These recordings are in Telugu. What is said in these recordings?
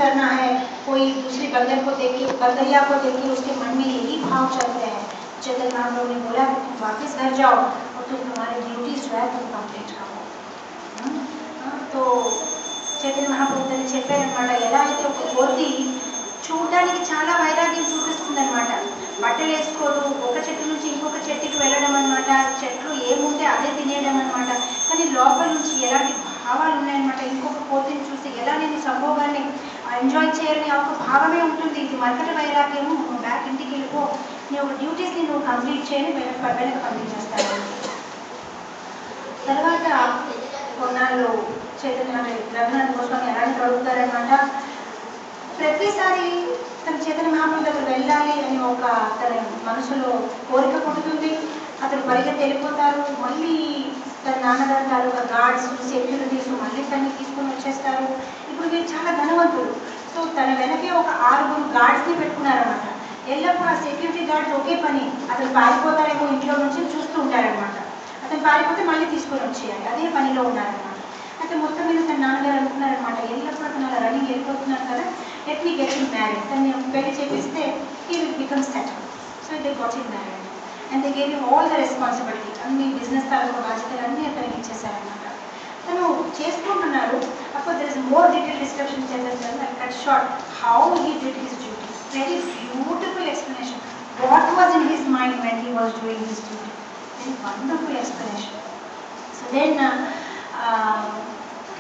करना है, कोई दूसरी बंदर को देख के, बंदरिया को देख के उसके मन में यही भाव चलते हैं। चैतन्य महाप्रभु ने बोला कि तुम वापस घर जाओ और तुम तुम्हारे ड्यूटीज जो है तुम कंप्लीट करो। तो చైతన్య మహాప్రభు తను చెప్పారనమాట, ఎలా అయితే ఒక కోతి చూడడానికి చాలా వైరాగ్యం చూపిస్తుందనమాట, బట్టలు వేసుకోదు, ఒక చెట్టు నుంచి ఇంకొక చెట్టుకి వెళ్ళడం అనమాట, చెట్లు ఏముంటే అదే తినేయడం అనమాట, కానీ లోపల నుంచి ఎలాంటి భావాలు ఉన్నాయన్నమాట, ఇంకొక కోతిని చూసి ఎలా నేను సంభోగాన్ని ఎంజాయ్ చేయాలని ఒక భావమే ఉంటుంది. ఇది మరకట వైరాగ్యము, నువ్వు బ్యాక్ ఇంటికి వెళ్ళిపో, నీ ఒక డ్యూటీస్ని నువ్వు కంప్లీట్ చేయని వెనక పంపించేస్తాను. తర్వాత కొన్నాళ్ళు చైతన్య రఘునాథ్ గోస్వామి ఎలాంటి అడుగుతారనమాట, ప్రతిసారి తన చైతన్య మహాప్రభు దగ్గర వెళ్ళాలి అని ఒక తన మనసులో కోరిక పుడుతుంది. అతను పరిగెత్తి వెళ్ళిపోతారు. మళ్ళీ తన నాన్నగారు తాలూకా గార్డ్స్ సెక్యూరిటీస్ మళ్ళీ తనని తీసుకొని వచ్చేస్తారు. ఇప్పుడు వీరు చాలా ధనవంతులు. సో తన వెనకే ఒక 6 గార్డ్స్ని పెట్టుకున్నారనమాట. ఎల్లప్పుడూ ఆ సెక్యూరిటీ గార్డ్స్ ఒకే పని, అతను పారిపోతారేమో ఇంట్లో నుంచి చూస్తూ ఉంటారనమాట. అతను పారిపోతే మళ్ళీ తీసుకొని వచ్చేయాలి, అదే పనిలో ఉన్నారనమాట. అయితే మొత్తం మీద తన నాన్నగారు అనుకున్నారనమాట, ఎల్లప్పుడూ అతను అలా రన్నింగ్ వెళ్ళిపోతున్నారు కదా, let me get him married, తను పెళ్లి చేపిస్తే he will become settle. So they got him married and they gave him all the responsibility, అన్ని బిజినెస్ తాలూకు బాధ్యతలు అన్నీ అతనికి ఇచ్చేసారనమాట. తను చేసుకుంటున్నారు. అప్పుడు there is more detail discussion చేసేసారు. I cut short how he did his duty. Very beautiful explanation. What was in his mind when he was doing his duty. Very wonderful explanation. So then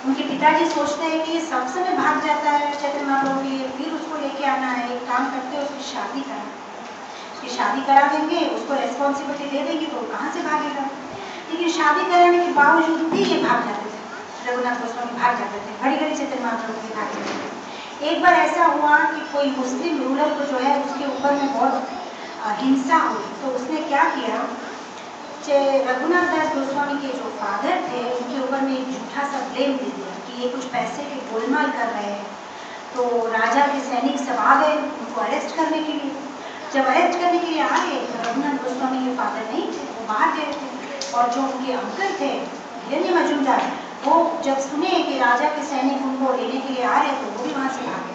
उनके पिताजी सोचते हैं कि सब समय भाग जाता है चैतन्य महाप्रभु के लिए, फिर उसको लेके आना है, एक काम करते हैं उसकी शादी कराना, उसकी शादी करा देंगे, उसको रेस्पॉन्सिबिलिटी दे देंगे तो कहाँ से भागेगा. लेकिन शादी कराने के बावजूद भी ये भाग जाते थे, रघुनाथ गोस्वामी भाग जाते थे, घड़ी घड़ी चैतन्य महाप्रभु के भाग जाते थे. एक बार ऐसा हुआ कि कोई मुस्लिम रूलर को जो है उसके ऊपर में बहुत हिंसा हुई, तो उसने क्या किया, रघुनाथ दास गोस्वामी के जो फादर थे उनके ऊपर में एक झूठा सा ब्लेम दे दिया कि ये कुछ पैसे के गोलमाल कर रहे हैं. तो राजा के सैनिक सब आ गए उनको अरेस्ट करने के लिए. जब अरेस्ट करने के लिए आए तो रघुनाथ गोस्वामी के फादर नहीं थे, वो बाहर गए थे. और जो उनके अंकल थे हिरण्य मजूमदार, वो जब सुने कि राजा के सैनिक उनको लेने के लिए आ रहे तो वो भी वहाँ से भागे.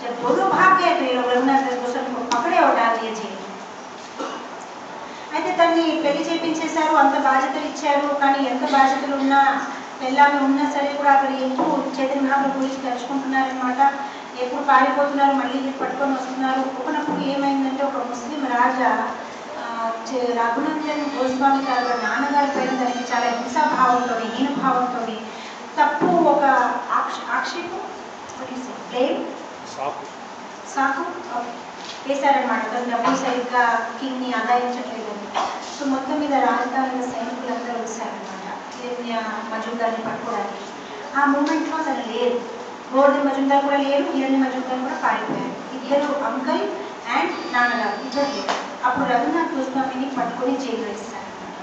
जब दोनों भाग गए तो ये लोग रघुनाथ दास गोस्वामी को पकड़े और डाल दिए जेल. అయితే తన్ని పెళ్లి చేయించేశారు, అంత బాధ్యతలు ఇచ్చారు. కానీ ఎంత బాధ్యతలు ఉన్నా పెళ్ళామే ఉన్నా సరే కూడా అక్కడ ఎప్పుడు చైతన్య మహాప్రభు గురించి తెలుసుకుంటున్నారనమాట. ఎప్పుడు పారిపోతున్నారు, మళ్ళీ పట్టుకొని వస్తున్నారు. ఒకనప్పుడు ఏమైందంటే ఒక ముస్లిం రాజా రఘునందన్ గోస్వామి గారు నాన్నగారి పైన తనకి చాలా హింసాభావంతో హీనభావంతో తప్పు ఒక ఆక్షేపం సాకు వేశారనమాట. తను డబ్బులు సరిగ్గా కింగ్ని ఆదాయించట్లేదని. సో మొత్తం మీద రాజధానిలో సైనికులందరూ వచ్చారనమాట హిరణ్య మజుందార్ని పట్టుకోవడానికి. ఆ మూమెంట్లో తను లేరు, గోవర్ధన్ మజుందార్ కూడా లేరు, హిరణ్య మజుందార్ కూడా పారిపోయారు. ఇద్దరు అంకల్ అండ్ నాన్నగారు ఇద్దరు లేరు. అప్పుడు రఘునాథ్ గోస్వామిని పట్టుకొని జైల్లో వేస్తారనమాట.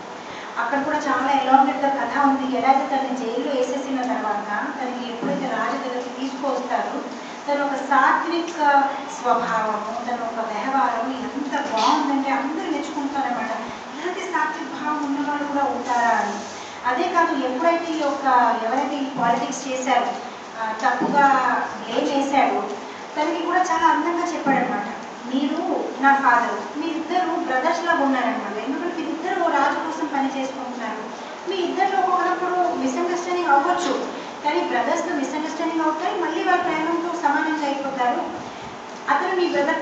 అక్కడ కూడా చాలా ఎలాంగెట్గా కథ ఉంది. ఎలాగైతే తనని జైల్లో వేసేసిన తర్వాత తనకి ఎప్పుడైతే రాజు దగ్గరికి తీసుకువస్తారో తన ఒక సాత్విక స్వభావము, తన ఒక వ్యవహారం ఎంత బాగుందంటే అందరూ మెచ్చుకుంటారన్నమాట. ఇలాంటి సాత్విక భావం ఉన్నవాళ్ళు కూడా ఉంటారా అని. అదే కాదు, ఎప్పుడైతే ఎవరైతే ఈ పాలిటిక్స్ చేశారో, తప్పుగా బ్లేమ్ వేశాడో, తనకి కూడా చాలా అందంగా చెప్పాడనమాట. మీరు నా ఫాదరు, మీరిద్దరు బ్రదర్స్ లాగా ఉన్నారనమాట. ఎందుకంటే మీరిద్దరు రాజు కోసం పని చేసుకుంటున్నారు. మీ ఇద్దరిలో ఒకప్పుడు మిస్అండర్స్టాండింగ్ అవ్వచ్చు, కానీ బ్రదర్స్తో మిస్అండర్స్టాండింగ్ అవుతాయి, మళ్ళీ వాళ్ళ ప్రేమంతో సమానంగా అయిపోతారు. అతను మీ బ్రదర్,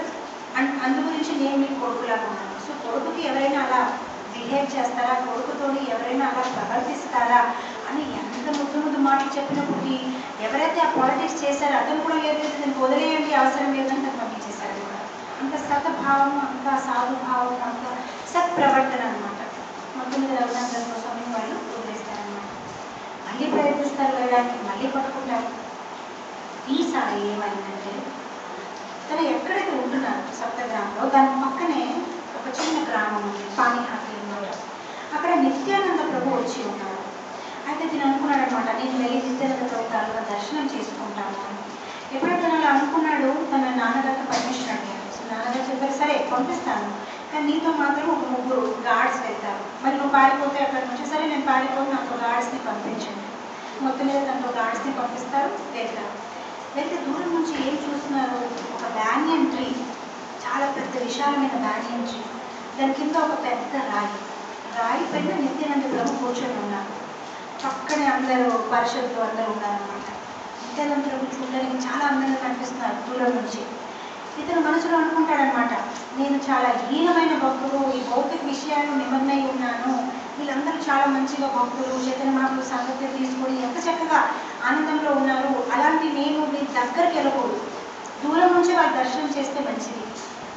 అందు గురించి నేను మీ కొడుకులాగా ఉన్నాను. సో కొడుకుకి ఎవరైనా అలా బిహేవ్ చేస్తారా, కొడుకుతో ఎవరైనా అలా ప్రవర్తిస్తారా అని ఎంత ముద్దు మాటలు చెప్పినప్పటికీ ఎవరైతే ఆ పాలిటిక్స్ చేశారో అతను కూడా లేదు, దాన్ని వదిలేయండి, అవసరం లేదని తను పంపించేశారు కూడా. అంత సద్భావం, అంత సాధుభావం, అంత సత్ప్రవర్తన అనమాట. మొత్తం మీద రఘునాథ్ దాస్ గోస్వామిని వాళ్ళు వదిలేస్తారనమాట. మళ్ళీ ప్రయత్నిస్తారు వెళ్ళడానికి, మళ్ళీ పట్టుకుంటారు. ఈసారి ఏమైందంటే తను ఎక్కడైతే ఉంటున్నారు సప్తగ్రామంలో, దాని పక్కనే ఒక చిన్న గ్రామం ఉంది, పానిహాటి అన్నమాట. అక్కడ నిత్యానంద ప్రభు వచ్చి ఉన్నారు. అయితే నేను అనుకున్నాడు అనమాట, నేను వెళ్ళి నిత్యానంద ప్రభు తాలూకా దర్శనం చేసుకుంటాను అని. ఎప్పుడైతే అలా అనుకున్నాడు, తన నాన్నగారితో పర్మిషన్ అడిగాడు. సో నాన్నగారు చెప్పారు, సరే పంపిస్తాను, కానీ నీతో మాత్రం ఒక 3 గార్డ్స్ వెళ్తారు. మరి నువ్వు పారిపోతే అక్కడ నుంచి, సరే నేను పారిపోతే నాకు గార్డ్స్ని పంపించండి. మొత్తం మీద తనతో గార్డ్స్ని పంపిస్తారు, వెళ్తారు. వెళ్తే దూరంగా నుంచి ఏం చూస్తున్నారు, ఒక బ్యానియన్ ట్రీ, చాలా పెద్ద విశాలమైన బ్యానియన్ ట్రీ, దాని కింద ఒక పెద్ద రాయి పైన నిత్యానంద ప్రభు కూర్చొని ఉన్నారు. పక్కనే అందరూ పరిషత్తులు అందరూ ఉన్నారనమాట. నిత్యానంద ప్రభు చూడడానికి చాలా అందంగా కనిపిస్తున్నారు దూరం నుంచి. ఇతను మనసులో అనుకుంటాడనమాట, నేను చాలా హీనమైన భక్తుడు, ఈ భౌతిక విషయాలు నిమగ్నై ఉన్నాను, వీళ్ళందరూ చాలా మంచిగా భక్తులు, చైతన్య మహాప్రభు సాంగత్యం తీసుకొని ఎంత చక్కగా ఆనందంలో ఉన్నారు, అలాంటి నేను మీ దగ్గరికి వెళ్ళకూడదు, దూరం నుంచి వాళ్ళు దర్శనం చేస్తే మంచిది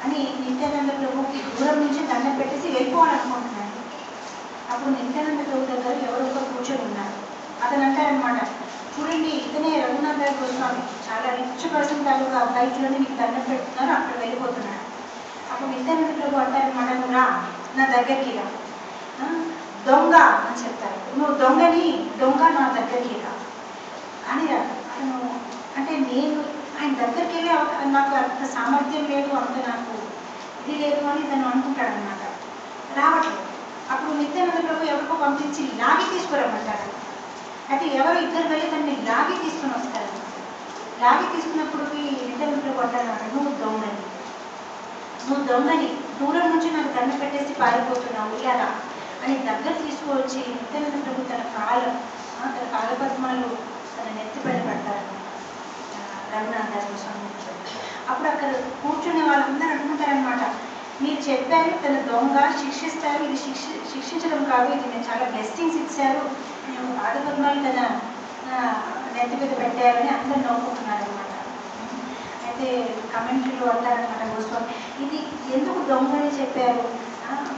అని నిత్యానంద ప్రభుకి దూరం నుంచి దండం పెట్టేసి వెళ్ళిపోవాలనుకుంటున్నాడు. అప్పుడు నిత్యానంద ప్రభు దగ్గర ఎవరో ఒకరు కూర్చొని ఉన్నారు. అతను అంటారనమాట, చూడండి ఇతనే రఘునాథ గోస్వామి, చాలా రిచ్ పర్సన్ తాలూకా అబ్బాయి, చూడండి మీకు దండం పెడుతున్నారు, అక్కడ వెళ్ళిపోతున్నాడు. అప్పుడు నిత్యానంద ప్రభు అంటారనమాట, నువ్వు రా నా దగ్గరికి రా, దొంగ అని చెప్తారు, నువ్వు దొంగ నా దగ్గరికి రా అని అతను అంటే నేను ఆయన దగ్గరికి వెళ్ళి నాకు అంత సామర్థ్యం లేదు, అంత నాకు ఇది లేదు అని తను అనుకుంటాడనమాట, రావట్లేదు. అప్పుడు నిత్యానంద ప్రభు ఎవరికో పంపించి లాగి తీసుకురమ్మంటాడు. అయితే ఎవరు ఇద్దరు వెళ్ళి తనని లాగి తీసుకుని వస్తారు. లాగి తీసుకున్నప్పటికి నిత్యానంద ప్రభు అంటాడు, నువ్వు దొంగని దూరం నుంచి నాకు దండ పెట్టేసి పారిపోతున్నావు, ఇలా అని దగ్గర తీసుకువచ్చి నిత్యానంద ప్రభు తన కాలపద్మాలు తన నెత్తిపైన పడతారు రఘునాథ గోస్వామి. అప్పుడు అక్కడ కూర్చునే వాళ్ళందరూ అనుకుంటారనమాట, మీరు చెప్పారు తన దొంగ శిక్షిస్తారు, ఇది శిక్షించడం కాదు, ఇది నేను చాలా బ్లెస్సింగ్స్ ఇచ్చారు, మేము పాదపద్మాలు తన నెత్తి మీద పెట్టారని అందరూ నవ్వుకుంటున్నారనమాట. అయితే కమెంటరీలో అంటారనమాట గోస్వామి, ఇది ఎందుకు దొంగ అని చెప్పారు,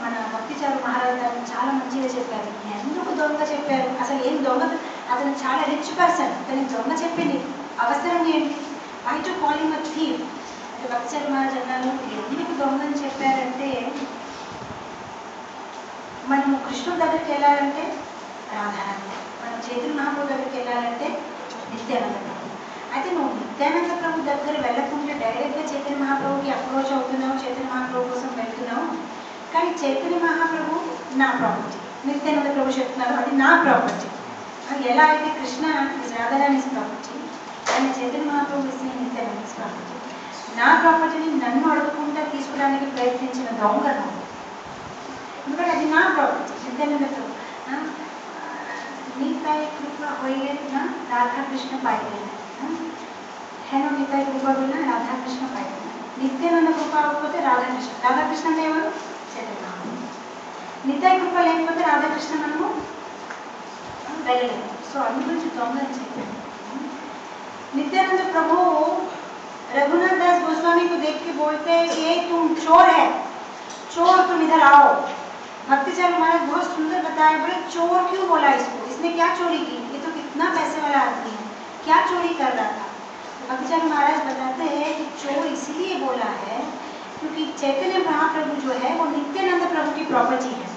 మన భక్తిచారు మహారాజ్ గారు చాలా మంచిగా చెప్పారు, ఎందుకు దొంగ చెప్పారు, అసలు ఏం దొంగ, అతను చాలా రిచ్ పర్సన్, తనకి దొంగ చెప్పింది అవసరం ఏంటి, why to call him a thief. అంటే భక్తిచారు మహారాజ్ అన్నారు, ఎందుకు దొంగ అని చెప్పారంటే, మనము కృష్ణుడి దగ్గరికి వెళ్ళాలంటే రాధారాణి, మనం చైతన్య మహాప్రభు దగ్గరికి వెళ్ళాలంటే నిత్యానంద ప్రభు. అయితే నువ్వు నిత్యానంద ప్రభు దగ్గర వెళ్ళకుండా డైరెక్ట్గా చైతన్య మహాప్రభుకి అప్రోచ్ అవుతున్నావు, చైతన్య మహాప్రభు కోసం వెళ్తున్నావు, కానీ చైతన్య మహాప్రభు నా ప్రాపర్టీ, నిత్యానంద ప్రభు చెప్తున్నారు అది నా ప్రాపర్టీ. ఎలా అయితే కృష్ణ రాధారాణిస్ ప్రాపర్టీ అని చైతన్య మహాప్రభు ఇస్తే నిత్యానంద ప్రాపర్టీ, నా ప్రాపర్టీని నన్ను అడుగుకుంటా తీసుకోవడానికి ప్రయత్నించిన దొంగ నువ్వు, ఎందుకంటే అది నా ప్రాపర్టీ. నిత్యానంద ప్రభు निताई कृपा होइए ना राधा कृष्ण पाइए है ना, निताई कृपा बिना राधा कृष्ण पाइए, नित्यानंद कृपा होते राधा कृष्ण देवరు చైతన్య, నితాయి కృప లేకపోతే రాధాకృష్ణ మనము వెళ్ళలేము. సో అందు గురించి దొంగ అని చెప్పాను. नित्यानंद प्रभु रघुनाथ दास गोस्वामी को देख के बोलते हैं कि तुम चोर है, चोर तुम इधर आओ। भक्तिचार महाराज बहुत सुंदर बताया, बोले चोर क्यों बोला इसको, इसने क्या चोरी की, ये तो कितना पैसे वाला आदमी है, क्या चोरी कर रहा था। भक्तिचार महाराज बताते हैं कि चोर इसलिए बोला है क्योंकि चैतन्य महाप्रभु जो है वो नित्यानंद प्रभु की प्रॉपर्टी है,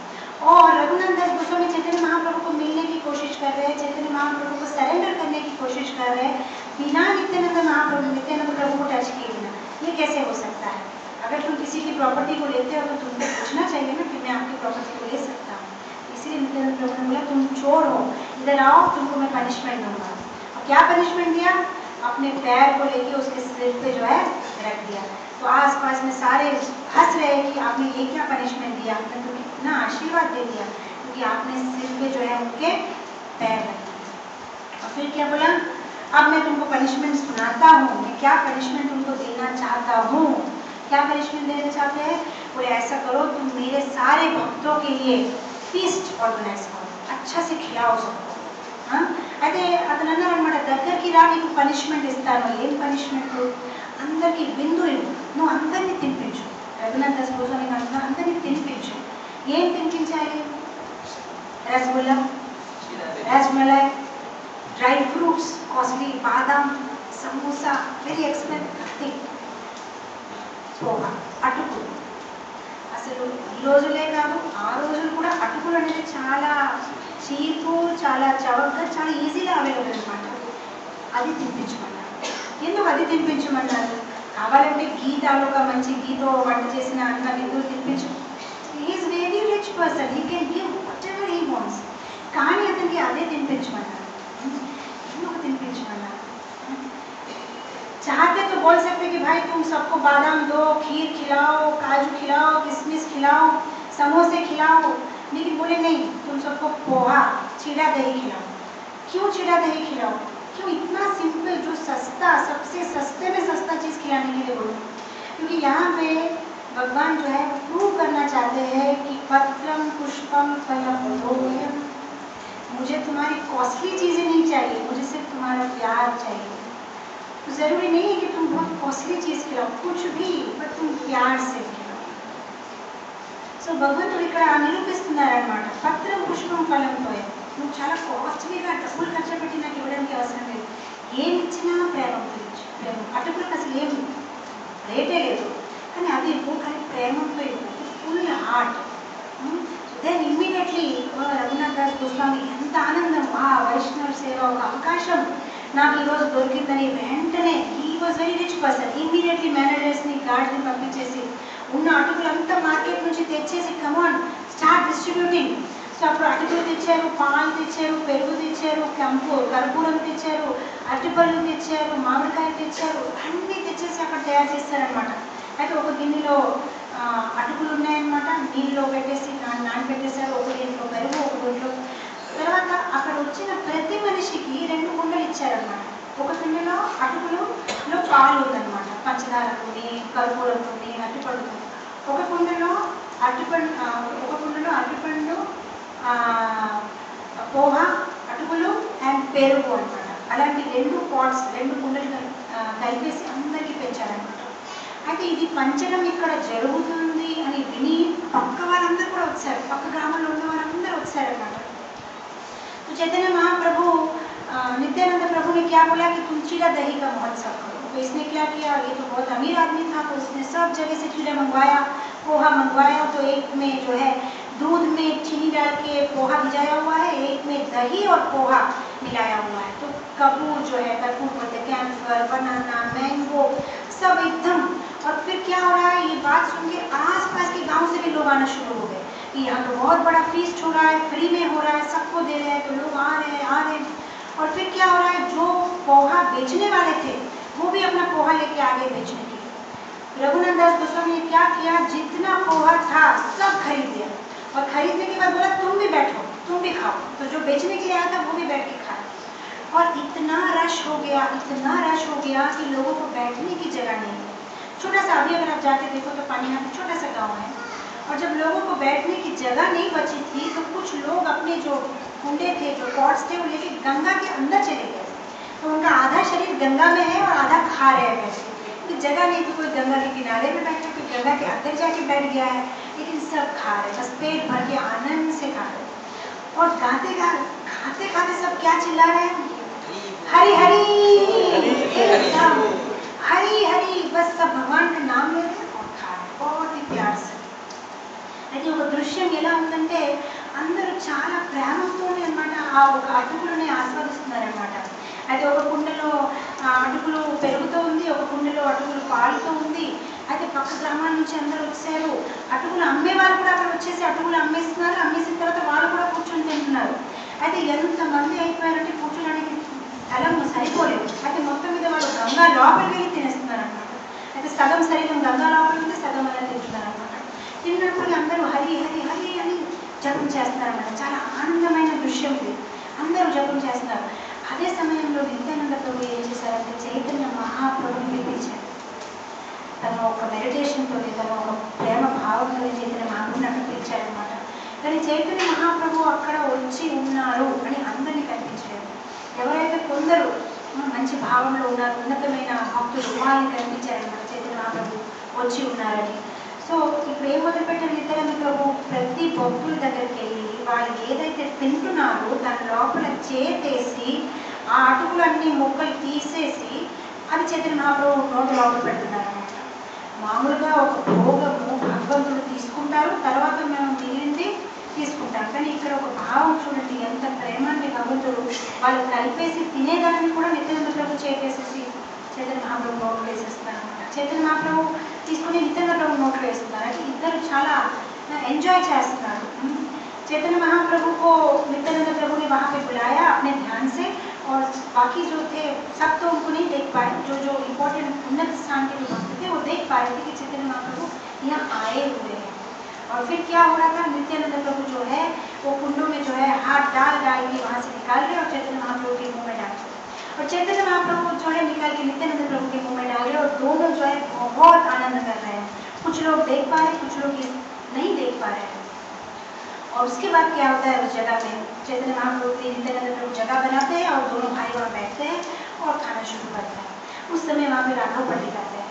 और रघुनाथ दास गोस्वामी चैतन्य महाप्रभु को मिलने की कोशिश कर रहे हैं, चैतन्य महाप्रभु को सरेंडर करने की कोशिश कर रहे हैं बिना नित्यानंद प्रभु को टच किए बिना। ये कैसे हो सकता है, अगर तुम किसी की प्रॉपर्टी को लेते हो तो तुमको पूछना चाहिए ना कि मैं आपकी प्रॉपर्टी को ले सकता हूँ। इसलिए नित्यानंद प्रभु ने बोला तुम चोर हो, इधर आओ, तुमको मैं पनिशमेंट दूंगा। और क्या पनिशमेंट दिया, अपने पैर को लेके उसके सिर पे जो है रख दिया। तो आस पास में सारे हंस रहे कि आपने ये क्या पनिशमेंट दिया, आपने तो कितना आशीर्वाद दे दिया, क्योंकि आपने सिर पे जो है उनके पैर रख दिए। और फिर क्या बोला, अब मैं तुमको पनिशमेंट सुनाता हूँ, मैं क्या पनिशमेंट तुमको देना चाहता हूँ। क्या पनिशमेंट देना चाहते हैं, बोले ऐसा करो तुम मेरे सारे भक्तों के लिए फीस्ट ऑर्गेनाइज करो, अच्छा से खिलाओ सबको। అయితే అతను అన్నారు అనమాట, దగ్గరికి రా నీకు పనిష్మెంట్ ఇస్తాను. ఏం పనిష్మెంట్, అందరికి బిందు నువ్వు అందరినీ తినిపించు. రఘునాథ్ దాస్ గోస్వామి అంటున్నా అందరినీ తినిపించు. ఏం తినిపించాలి, rasgulla, rasmalai, dry fruits, costly బాదాం, సమోసా, వెరీ ఎక్స్పెన్సివ్, పోగా, అటుకులు. అసలు ఈ రోజులే కాదు ఆ రోజులు కూడా అటుకులు అనేది చాలా చీపు, చాలా చవకగా, చాలా ఈజీగా అవైలబుల్ అనమాట. అది తినిపించమన్నారు. ఎందుకు అది తినిపించమన్నారు, కావాలంటే గీ తాలూకా మంచి గీతో వంట చేసిన అన్న బిందువులు తినిపించు. Is very rich person, he can give whatever he wants, కానీ అతనికి అదే తినిపించమన్నారు. ఎందుకు తినిపించమన్నారు, चाहते तो बोल सकते कि भाई तुम सबको बादाम दो, खीर खिलाओ, काजू खिलाओ, किशमिश खिलाओ, समोसे खिलाओ, लेकिन बोले नहीं, तुम सबको पोहा, चीड़ा दही खिलाओ। क्यों चीड़ा दही खिलाओ? क्यों इतना सिंपल, जो सस्ता, सबसे सस्ते में सस्ता चीज़ खिलाने के लिए बोलो? क्योंकि यहाँ पे भगवान जो है प्रूव करना चाहते हैं कि पत्रम पुष्पम फलम तोयम, मुझे तुम्हारी कॉस्टली चीज़ें नहीं चाहिए, मुझे सिर्फ तुम्हारा प्यार चाहिए। तो ज़रूरी नहीं है कि तुम बहुत कॉस्टली चीज़ खिलाओ, कुछ भी, पर तुम प्यार से खिलाओ। సో భగవంతుడు ఇక్కడ నిరూపిస్తున్నారనమాట, పత్రం పుష్పం ఫలం తోయం, నువ్వు చాలా కాస్ట్లీగా డబ్బులు ఖర్చు పెట్టి నాకు ఇవ్వడానికి అవసరం లేదు, ఏమి ఇచ్చినా ప్రేమతో ఇచ్చు. ప్రేమ అటుకులకు అసలు ఏం రేటే లేదు, కానీ అది ఎక్కువ, కానీ ప్రేమతో ఇవ్వు, full heart. Then immediately Raghunath Das Goswami ఎంత ఆనందం, ఆ వైష్ణవ సేవ ఒక అవకాశం నాకు ఈరోజు దొరికిందని వెంటనే, he was very rich person, immediately మేనేజర్స్ని, గార్డ్స్ని పంపించేసి ఉన్న అటుకులంతా మార్కెట్ నుంచి తెచ్చేసి కమాన్ స్టార్ట్ డిస్ట్రిబ్యూటింగ్. సో అప్పుడు అటుకులు తెచ్చారు, పాలు తెచ్చారు, పెరుగు తెచ్చారు, కర్పూరం తెచ్చారు, అరటిపళ్ళు తెచ్చారు, మామిడికాయలు తెచ్చారు, అన్నీ తెచ్చేసి అక్కడ తయారు చేస్తారనమాట. అయితే ఒక గిన్నెలో అటుకులు ఉన్నాయన్నమాట, నీళ్ళలో పెట్టేసి నానబెట్టేశారు, ఒక గిన్నెలో పెరుగు, ఒక గిన్నెలో. తర్వాత అక్కడ వచ్చిన ప్రతి మనిషికి 2 కుండలు ఇచ్చారనమాట. ఒక కుండలో అటుకులులో పాలు ఉందన్నమాట, పంచదార ఉంది, కర్పూరం ఉంది, అరటిపండు ఉంది. ఒక కుండలో అరటిపండు, పోహా, అటుకులు అండ్ పెరుగు అనమాట. అలాంటి 2 పాట్స్, 2 కుండలు కలిపేసి అందరికీ పెంచారనమాట. అయితే ఇది పంచడం ఇక్కడ జరుగుతుంది అని విని పక్క వాళ్ళందరూ కూడా వచ్చారు, పక్క గ్రామంలో ఉన్న వాళ్ళందరూ వచ్చారనమాట. तो चैतन्य महाप्रभु नित्यानंद प्रभु ने क्या बोला कि तुम चीड़ा दही का महोत्सव करो। तो इसने क्या किया, ये तो बहुत अमीर आदमी था, तो उसने सब जगह से चीड़ा मंगवाया, पोहा मंगवाया. तो एक में जो है दूध में चीनी डाल के पोहा भिजाया हुआ है, एक में दही और पोहा मिलाया हुआ है. तो कपूर जो है, कपूर बोलते, कैम्फर, बनाना, मैंगो, सब एकदम. और फिर क्या हो रहा है, ये बात सुन के आस पास के गाँव से भी लोग आना शुरू हो गए कि यहाँ तो बहुत बड़ा फीस्ट हो रहा है, फ्री में हो रहा है, सबको दे रहे हैं. तो लोग आ रहे हैं. और फिर क्या हो रहा है, जो पोहा बेचने वाले थे वो भी अपना पोहा लेके आगे बेचने के लिए. रघुनाथ दास गोस्वामी ने क्या किया, जितना पोहा था सब खरीद लिया, और खरीदने के बाद बोला तुम भी बैठो, तुम भी खाओ. तो जो बेचने के लिए आया था वो भी बैठ के खाया. और इतना रश हो गया कि लोगों को बैठने की जगह नहीं है. छोटा सा, अभी अगर आप जाके देखो तो पानिया में छोटा सा गाँव है, और जब लोगों को बैठने की जगह नहीं बची थी तो कुछ लोग अपने जो कुंडे थे, जो पॉट्स थे, वो लेके गंगा के अंदर चले गए. तो उनका आधा शरीर गंगा में है और आधा खा रहे हैं बैठ के. तो जगह नहीं, तो कोई गंगा के किनारे में बैठा, कोई गंगा के अंदर जाके बैठ गया है, लेकिन सब खा रहे, बस पेट भर के आनंद से खा रहे. और खाते खाते सब क्या चिल्ला रहे हैं, हरी हरी, एकदम हरी हरी, बस सब भगवान का नाम ले रहे हैं और खा रहे, बहुत ही प्यार से. అయితే ఒక దృశ్యం ఎలా ఉందంటే, అందరూ చాలా ప్రేమతోనే అనమాట ఆ ఒక అటుకులని ఆస్వాదిస్తున్నారనమాట. అయితే ఒక కుండలో అటుకులు పెరుగుతూ ఉంది, ఒక కుండలో అటుకులు పాలుతూ ఉంది. అయితే పక్క గ్రామాల నుంచి అందరూ వచ్చారు, అటుకులు అమ్మే వాళ్ళు కూడా అక్కడ వచ్చేసి అటుకులు అమ్మేస్తున్నారు. అమ్మేసిన తర్వాత వాళ్ళు కూడా కూర్చొని తింటున్నారు. అయితే ఎంతమంది అయిపోయారంటే కూర్చోడానికి స్థలం సరిపోలేదు. అయితే మొత్తం మీద వాళ్ళు గంగా లోపలికి వెళ్ళి తినేస్తున్నారు అనమాట. అయితే సగం శరీరం గంగా లోపల ఉంది, సగం అలా తింటున్నారు అనమాట. తిన్నప్పుడు అందరూ హరి హరి హరి అని జపం చేస్తున్నారన్నమాట. చాలా ఆనందమైన దృశ్యం ఇది, అందరూ జపం చేస్తున్నారు. అదే సమయంలో నిత్యానంద ప్రభు ఏం చేశారంటే, చైతన్య మహాప్రభుని పిలిపించారు. తను ఒక మెడిటేషన్తో, తను ఒక ప్రేమ భావంతో చైతన్య మహాప్రభుని అక్కడ పిలిచారనమాట. కానీ చైతన్య మహాప్రభు అక్కడ వచ్చి ఉన్నారు అని అందరినీ కనిపించారు. ఎవరైతే కొందరు మంచి భావంలో ఉన్నారు, ఉన్నతమైన భక్తులు, వాళ్ళని కనిపించారనమాట చైతన్య మహాప్రభు వచ్చి ఉన్నారని. సో ఇప్పుడు ఏం మొదలుపెట్టారు నిత్యానంద ప్రభు, ప్రతి భక్తుల దగ్గరికి వెళ్ళి వాళ్ళు ఏదైతే తింటున్నారో దాని లోపల చేతేసి ఆ అటుకులన్నీ ముక్కలు తీసేసి అది చైతన్య మహాప్రభు నోటి లోపల పెడుతున్నారు అనమాట. మామూలుగా ఒక భోగము భగవంతుడు తీసుకుంటారు, తర్వాత మేము మిగిలింది తీసుకుంటాం. కానీ ఇక్కడ ఒక భావం చూడండి, ఎంత ప్రేమాన్ని భగవంతుడు వాళ్ళు కలిపేసి తినేదాన్ని కూడా నిత్యానంద ప్రభు చేసేసి చైతన్య మహాప్రభు నోట్లు వేసేస్తున్నారు అనమాట. చైతన్య మహాప్రభు తీసుకుని నిత్యానంద ప్రభు నోట్లు వేస్తున్నారు. అంటే ఇద్దరు చాలా ఎంజాయ్ చేస్తున్నారు. चैतन्य महाप्रभु को नित्यानंद प्रभु ने वहाँ पे बुलाया अपने ध्यान से, और बाकी जो थे सब तो उनको नहीं देख पाए, जो जो इम्पोर्टेंट उन्नत स्थान के जो भक्त थे वो देख पा रहे थे कि चैतन्य महाप्रभु यहाँ आए हुए हैं। और फिर क्या हो रहा था, नित्यानंद प्रभु जो है वो कुंडों में जो है हाथ डाल डाल के वहाँ से निकाल रहे और चैतन्य महाप्रभु के मुँह में डाल रहे, और चैतन्य महाप्रभु जो है निकाल के नित्यानंद प्रभु के मुँह में डाल रहे, और दोनों जो है बहुत आनंद कर रहे हैं। कुछ लोग देख पा रहे, कुछ लोग नहीं देख पा रहे हैं। और उसके बाद क्या होता है, उस जगह में चैतन्य महाप्रभु की नित्यानंद प्रभु जगह बनाते हैं और दोनों भाई वहाँ बैठते हैं और खाना शुरू करते हैं। उस समय वहाँ पे राघव पंडित आते हैं।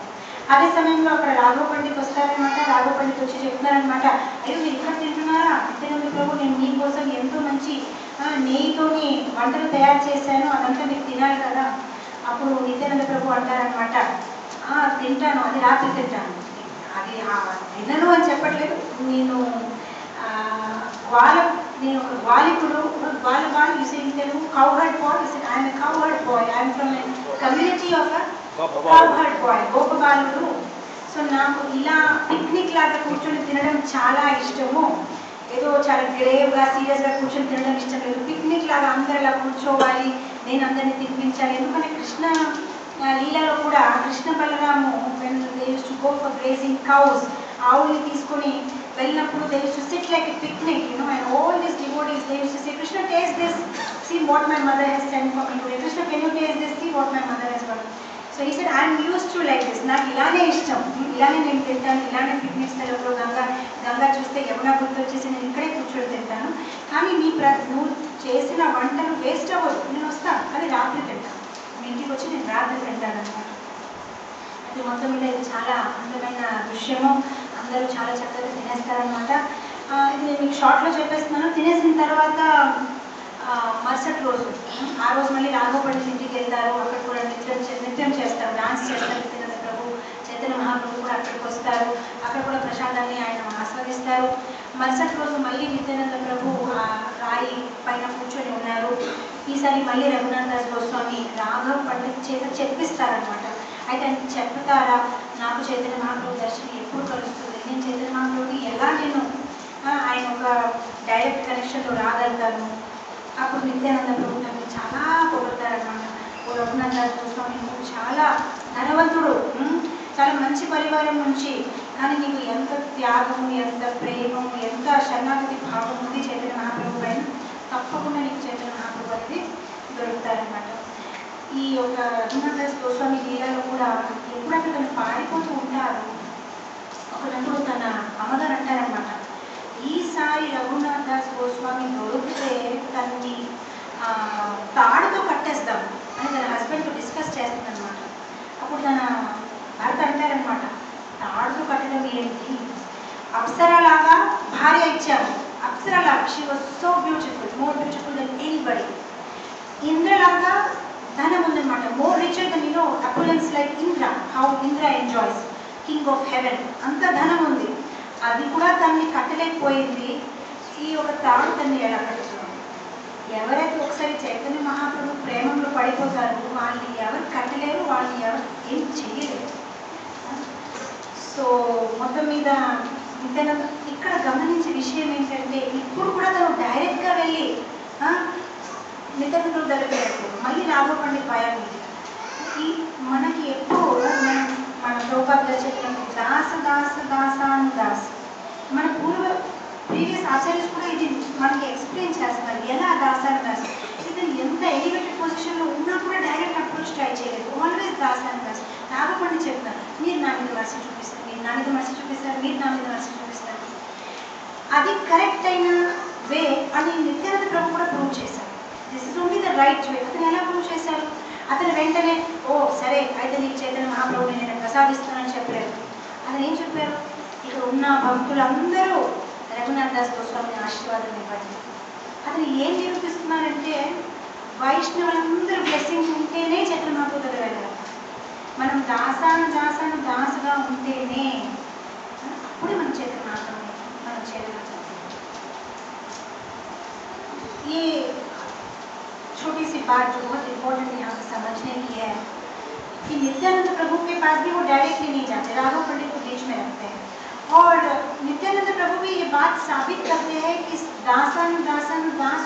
అదే సమయంలో అక్కడ రాఘవ పండిత్ వస్తారనమాట. రాఘవ పండిత్ వచ్చి చెప్తున్నారనమాట, అయ్యో మీరు ఇక్కడ తింటున్నారా నిత్యానంద ప్రభు, నేను మీకోసం ఎంతో మంచి నెయ్యితోని వంటలు తయారు చేశాను, అదంతా మీరు తినాలి కదా. అప్పుడు నిత్యానంద ప్రభు అంటారనమాట, తింటాను, అది రాత్రి తింటాను, అది తినను అని చెప్పట్లేదు, నేను నేను ఒక గ్వాలికుడు, గ్వాలిబాల్ using Telugu cowherd boy, I'm a cowherd boy, I'm from a community of cowherd boy, గోపబాలుడు. సో నాకు ఇలా పిక్నిక్ లాగా కూర్చొని తినడం చాలా ఇష్టము. ఏదో చాలా గ్రేవ్గా సీరియస్గా కూర్చొని తినడం ఇష్టం లేదు. పిక్నిక్ లాగా అందరు ఇలా కూర్చోవాలి, నేను అందరినీ తినిపించాలి. ఎందుకంటే కృష్ణ లీలలో కూడా Krishna Balarama when they used to go for grazing cows, ఆవుల్ని తీసుకొని వెళ్ళినప్పుడు they used to sit like a picnic, you know, and all this devotees they used to say, Krishna taste this, see what my mother has sent for me today, Krishna can you taste this, see what my mother has work. So he said I'm used to like this, నాకు ఇలానే ఇష్టం, ఇలానే నేను తింటాను, ఇలానే పిక్నిక్ స్థలంలో గంగా చూస్తే యమునా గుర్తు వచ్చేసి నేను ఇక్కడే కూర్చొని తింటాను. కానీ నువ్వు చేసిన వంటలు వేస్ట్ అవ్వదు, నేను వస్తాను, అది రాత్రి తింటాను, మీ ఇంటికి వచ్చి నేను రాత్రి తింటాను అనమాట. అది మొత్తం మీద ఇది చాలా అందమైన దృశ్యము. అందరూ చాలా చక్కగా తినేస్తారనమాట. ఇది నేను మీకు షార్ట్లో చెప్పేస్తున్నాను. తినేసిన తర్వాత మరుసటి రోజు, ఆ రోజు మళ్ళీ రాఘవ పండిత్ ఇంటికి వెళ్తారు. అక్కడ కూడా నృత్యం చేస్తారు, డాన్స్ చేస్తారు. నిత్యానంద ప్రభు, చైతన్య మహాప్రభు కూడా అక్కడికి వస్తారు. అక్కడ కూడా ప్రసాదాన్ని ఆయన ఆస్వాదిస్తారు. మరుసటి రోజు మళ్ళీ నిత్యానంద ప్రభు రాయి పైన కూర్చొని ఉన్నారు. ఈసారి మళ్ళీ రఘునాథ్ దాస్ గోస్వామి రాఘవ పండిత్ చేత చెప్పిస్తారనమాట. అయితే ఆయన చెప్తారా, నాకు చైతన్య మహాప్రభు దర్శనం ఎప్పుడు కలుస్తుంది, నేను చైతన్య మహాప్రభుకి ఎలా నేను ఆయన ఒక డైరెక్ట్ కనెక్షన్లో రాగలుగుతాను. అప్పుడు నిత్యానంద ప్రభు తనని చాలా పొగుడతారనమాట. ఓ రఘునాథ్ దాస్ గోస్వామి, నువ్వు చాలా ధనవంతుడు, చాలా మంచి పరివారం నుంచి, కానీ నీకు ఎంత త్యాగము, ఎంత ప్రేమము, ఎంత శరణాగతి భావం ఉంది చైతన్య మహాప్రభు పైన, తప్పకుండా నీకు చైతన్య మహాప్రభు అనేది దొరుకుతారనమాట. ఈ యొక్క రఘునాథ్ దాస్ గోస్వామి లీలలో కూడా ఎప్పుడైతే తను పారిపోతూ ఉంటారు, ఒకనప్పుడు తన అమ్మగారు అంటారనమాట, ఈసారి రఘునాథ్ దాస్ గోస్వామి దొరికితే తనని తాడుతో కట్టేస్తాం అని తన హస్బెండ్తో డిస్కస్ చేస్తుందనమాట. అప్పుడు తన భర్త అంటారనమాట, తాడుతో కట్టడం ఏంటి, అప్సరలాగా భార్య ఇచ్చాము, అప్సరలాగా, she was so beautiful, more beautiful than anybody. ఇంద్రలాగా ధనం ఉందన్నమాట, more richer than you know opulence like Indra, how Indra enjoys, king of heaven, అంత ధనం ఉంది. అది కూడా తనని కట్టలేకపోయింది. ఈ ఒక తాడు తన్ని ఎలా కట్టుతుంది? ఎవరైతే ఒకసారి చైతన్య మహాప్రభు ప్రేమంలో పడిపోతారు, వాళ్ళని ఎవరు కట్టలేరు, వాళ్ళని ఎవరు ఏం చేయలేరు. సో మొత్తం మీద నిత్యానంద ఇక్కడ గమనించే విషయం ఏంటంటే, ఇప్పుడు కూడా తను డైరెక్ట్గా వెళ్ళి నిత్యానంద దగ్గరికి వెళ్ళారు. మళ్ళీ రాఘవ పండిత్ భయం ఈ మనకి ఎప్పుడు మన ప్రభుపాద చెప్పినప్పుడు దాస దాస దాసాను దాస్, మన ప్రీవియస్ ఆచార్యస్ కూడా ఇది మనకి ఎక్స్ప్లెయిన్ చేస్తున్నారు, ఎలా దాసాను దాస్. ఇతను ఎంత ఎలివేటెడ్ పొజిషన్లో ఉన్నా కూడా డైరెక్ట్ అప్రోచ్ ట్రై చేయలేదు, ఆల్వేస్ దాసాను దాస్. రాఘవ పండిత్ చెప్తారు, మీరు నా మీద మర్చి చూపిస్తారు, మీరు నా మీద మర్చి చూపిస్తారు, మీరు నా మీద మర్చి చూపిస్తారు. అది కరెక్ట్ అయిన వే అని నిత్యానంద ప్రభు కూడా ప్రూవ్ చేశారు. This is only the right way. అతను ఎలా ప్రూవ్ చేశారు? అతను వెంటనే ఓ సరే అయితే నీకు చైతన్య మహాప్రభుని నేను ప్రసాదిస్తానని చెప్పలేదు. అతను ఏం చెప్పారు? ఇక్కడ ఉన్న భక్తులందరూ రఘునాథ్ దాస్ గోస్వామిని ఆశీర్వాదం ఇవ్వండి. అతను ఏం నిరూపిస్తున్నారంటే, వైష్ణవులందరూ బ్లెస్సింగ్స్ ఉంటేనే చైతన్య మహాప్రభు దగ్గర వెళ్ళాలి. మనం దాసుగా ఉంటేనే అప్పుడే మనం చైతన్య మహాప్రభుని మనం చేయగలుగుతాం. ये छोटी सी बात जो बहुत इम्पोर्टेंट यहाँ पे समझने की है कि नित्यानंद प्रभु के पास भी वो डायरेक्टली नहीं जाते, राघव पंडित को बीच में रखते हैं। और नित्यानंद प्रभु भी ये बात साबित करते हैं कि दास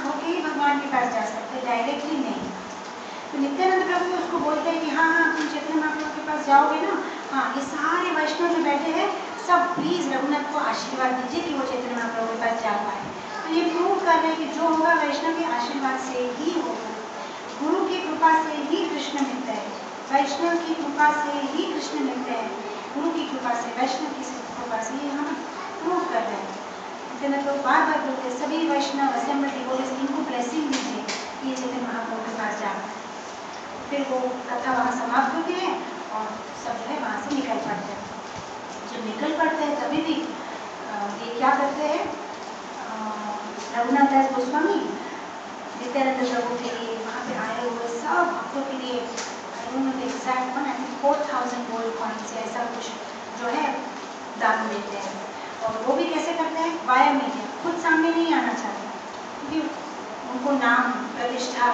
होके ही भगवान के पास जा सकते, डायरेक्टली नहीं। तो नित्यानंद प्रभु उसको बोलते हैं कि हाँ हाँ तुम चैतन्य महाप्रभु के पास जाओगे ना, हाँ ये सारे वैष्णव जो बैठे हैं सब प्लीज रघुनाथ को आशीर्वाद दीजिए कि वो चैतन्य महाप्रभु के पास जा पाए। तो ये प्रूव कर रहे हैं कि जो होगा वैष्णव के आशीर्वाद से ही होगा, गुरु की कृपा से ही कृष्ण मिलते हैं, वैष्णव की कृपा से ही कृष्ण मिलते हैं, गुरु की कृपा से, वैष्णव की कृपा से, ये हम प्रूव कर रहे हैं। तो बार बार बोलते हैं सभी वैष्णव असेंबल डिवोटीज इनको ब्लेसिंग दीजिए, ये चैतन्य महाप्रभु के पास जा। फिर वो कथा वहाँ समाप्त होती है और सब जो है वहाँ से निकल पड़ते हैं। जब निकल पड़ते हैं तभी भी ये क्या करते हैं, रघुनाथ दास गोस्वामी नित्यानंद प्रभु के लिए वहाँ पे आए हुए सब भक्तों के लिए एग्जैक्ट 4,000 गोल्ड कॉइन्स ऐसा कुछ जो है दान देते हैं। और वो भी कैसे करते हैं, वाया मीडिया, खुद सामने नहीं आना चाहते क्योंकि उनको नाम प्रतिष्ठा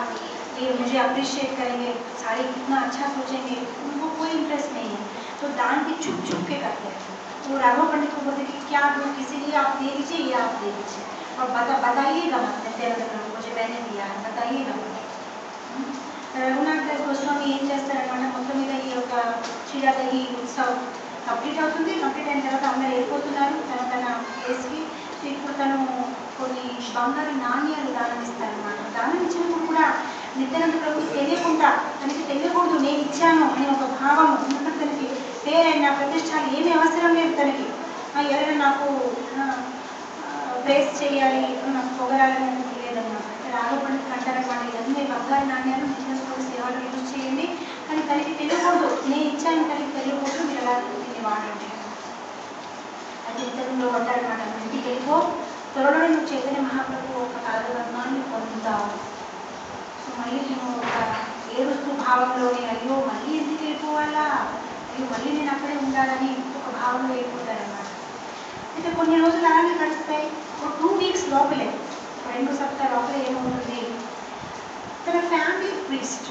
ये मुझे अप्रिशिएट करेंगे, सारे कितना अच्छा सोचेंगे, उनको कोई इंटरेस्ट नहीं है। तो दान भी छुप छुप के करते हैं। तो राघव पंडित को बोलते कि क्या दूँ, किसी लिए आप दे दीजिए या आप दे दीजिए और बताइएगा मत नित्यानंद प्रभु मुझे मैंने दिया है बताइएगा मत। రఘునాథ్ దాస్ గోస్వామి ఏం చేస్తారనమాట, మొత్తం మీద ఈ యొక్క క్షీరాదహి ఉత్సవ్ కంప్లీట్ అవుతుంది. కంప్లీట్ అయిన తర్వాత అందరూ వెళ్ళిపోతున్నారు తన తన ప్లేస్కి. ఇప్పుడు తను కొన్ని బంగారు నాణ్యాలు దానం ఇస్తారనమాట. దానం ఇచ్చినప్పుడు కూడా నిత్యానంద ప్రభుకి తెలియకుండా, తనకి తెలియకూడదు నేను ఇచ్చాను అనే ఒక భావం, ఎందుకంటే తనకి పేరైనా ప్రతిష్టాలు ఏమీ అవసరం లేదు తనకి. ఎవరైనా నాకు ప్రేస్ చేయాలి, నాకు పొగరాలని లేదన్నమాట. రాఘవ పండితులు అంటారనమాట, ఇవన్నీ బంగారు నాణ్యాలు నిత్యానంద ప్రభు సేవలు యూజ్ చేయండి, కానీ తనకి తెలియకూడదు నేను ఇచ్చాను, తనకి తెలియకూడదు, మీరు ఎలా దీన్ని వాడండి. అది ఇతరులు అంటారనమాట, ఇంటికి వెళ్ళిపో, త్వరలోనే నువ్వు చైతన్య మహాప్రభు ఒక కాలధర్మాన్ని పొందుతావు. సో మళ్ళీ నేను ఒక ఏడుస్తూ భావంలోనే అయ్యో మళ్ళీ ఎందుకు వెళ్ళిపోవాలా, అయ్యో మళ్ళీ నేను అక్కడే ఉండాలని ఒక భావంలో వెళ్ళిపోతారనమాట. అయితే కొన్ని రోజులు అలానే గడుస్తాయి. ఒక 2 వీక్స్ లోపలే, 2 సప్తాహాల లోపలే ఏమవుతుంది, తన ఫ్యామిలీ ప్రీస్ట్